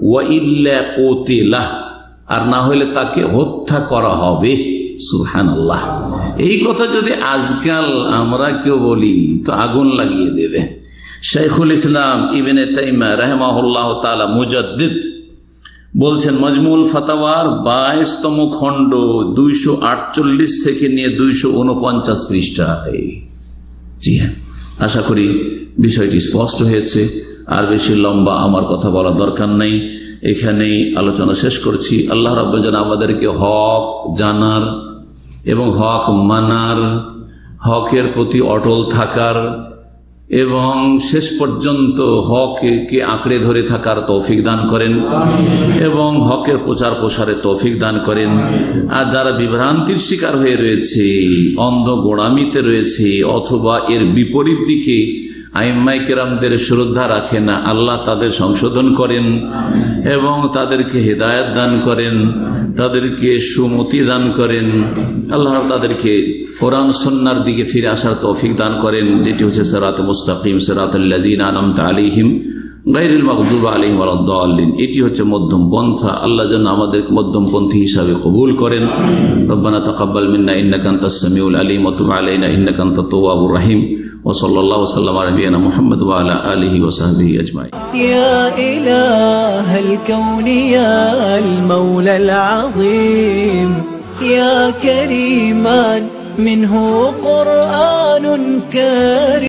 ওয়া ইল্লা কুতিলাহ, আর না হলে তাকে হত্যা করা হবে। সুবহানাল্লাহ। এই কথা যদি আজকাল আমরা কেউ বলি তো আগুন লাগিয়ে দেবে। শাইখুল ইসলাম ইবনে তাইমিয়া রাহিমাহুল্লাহ তাআলা মুজাদ্দিদ বলছেন মজমুল ফাতাওয়ার 22তম খণ্ড 248 থেকে নিয়ে 249 পৃষ্ঠায়। জি হ্যাঁ, আশা করি বিষয়টি স্পষ্ট হয়েছে, আর বেশি লম্বা আমার কথা বলা দরকার নেই, এখানেই আলোচনা শেষ করছি। আল্লাহ রাব্বুল যেন আমাদেরকে হক জানার এবং হক মানার, হকের প্রতি অটল থাকার এবং শেষ পর্যন্ত হককে আঁকড়ে ধরে থাকার তৌফিক দান করেন এবং হকের প্রচার প্রসারে তৌফিক দান করেন। আর যারা বিভ্রান্তির শিকার হয়ে রয়েছে, অন্ধ গোড়ামিতে রয়েছে, অথবা এর বিপরীত দিকে আইম্মায়ে কেরামদের শ্রদ্ধা রাখে না, আল্লাহ তাদের সংশোধন করেন এবং তাদেরকে হেদায়েত দান করেন, তাদেরকে সুমতি দান করেন। আল্লাহ তাদেরকে কোরআন সুন্নাহর দিকে ফিরে আসার তৌফিক দান করেন, যেটি হচ্ছে সিরাত মুস্তাকিম, সিরাতাল্লাযীনা আনআমতা আলাইহিম গায়রিল মাগদুবি আলাইহিম ওয়ালাদ-দাল্লিন। এটি হচ্ছে মধ্যম পন্থা। আল্লাহ যেন আমাদেরকে মধ্যমপন্থী হিসাবে কবুল করেন। রব্বানা তাকাব্বাল মিন্না ইন্নাকা আনতাস সামিউল আলিম ওয়া তুব আলাইনা ইন্নাকা আনতাত তাওয়াবুর রহিম। وصلى الله وسلم على نبينا محمد وعلى آله وصحبه أجمعين. يا إله الكون يا المولى العظيم، يا كريما منه قرآن كريم.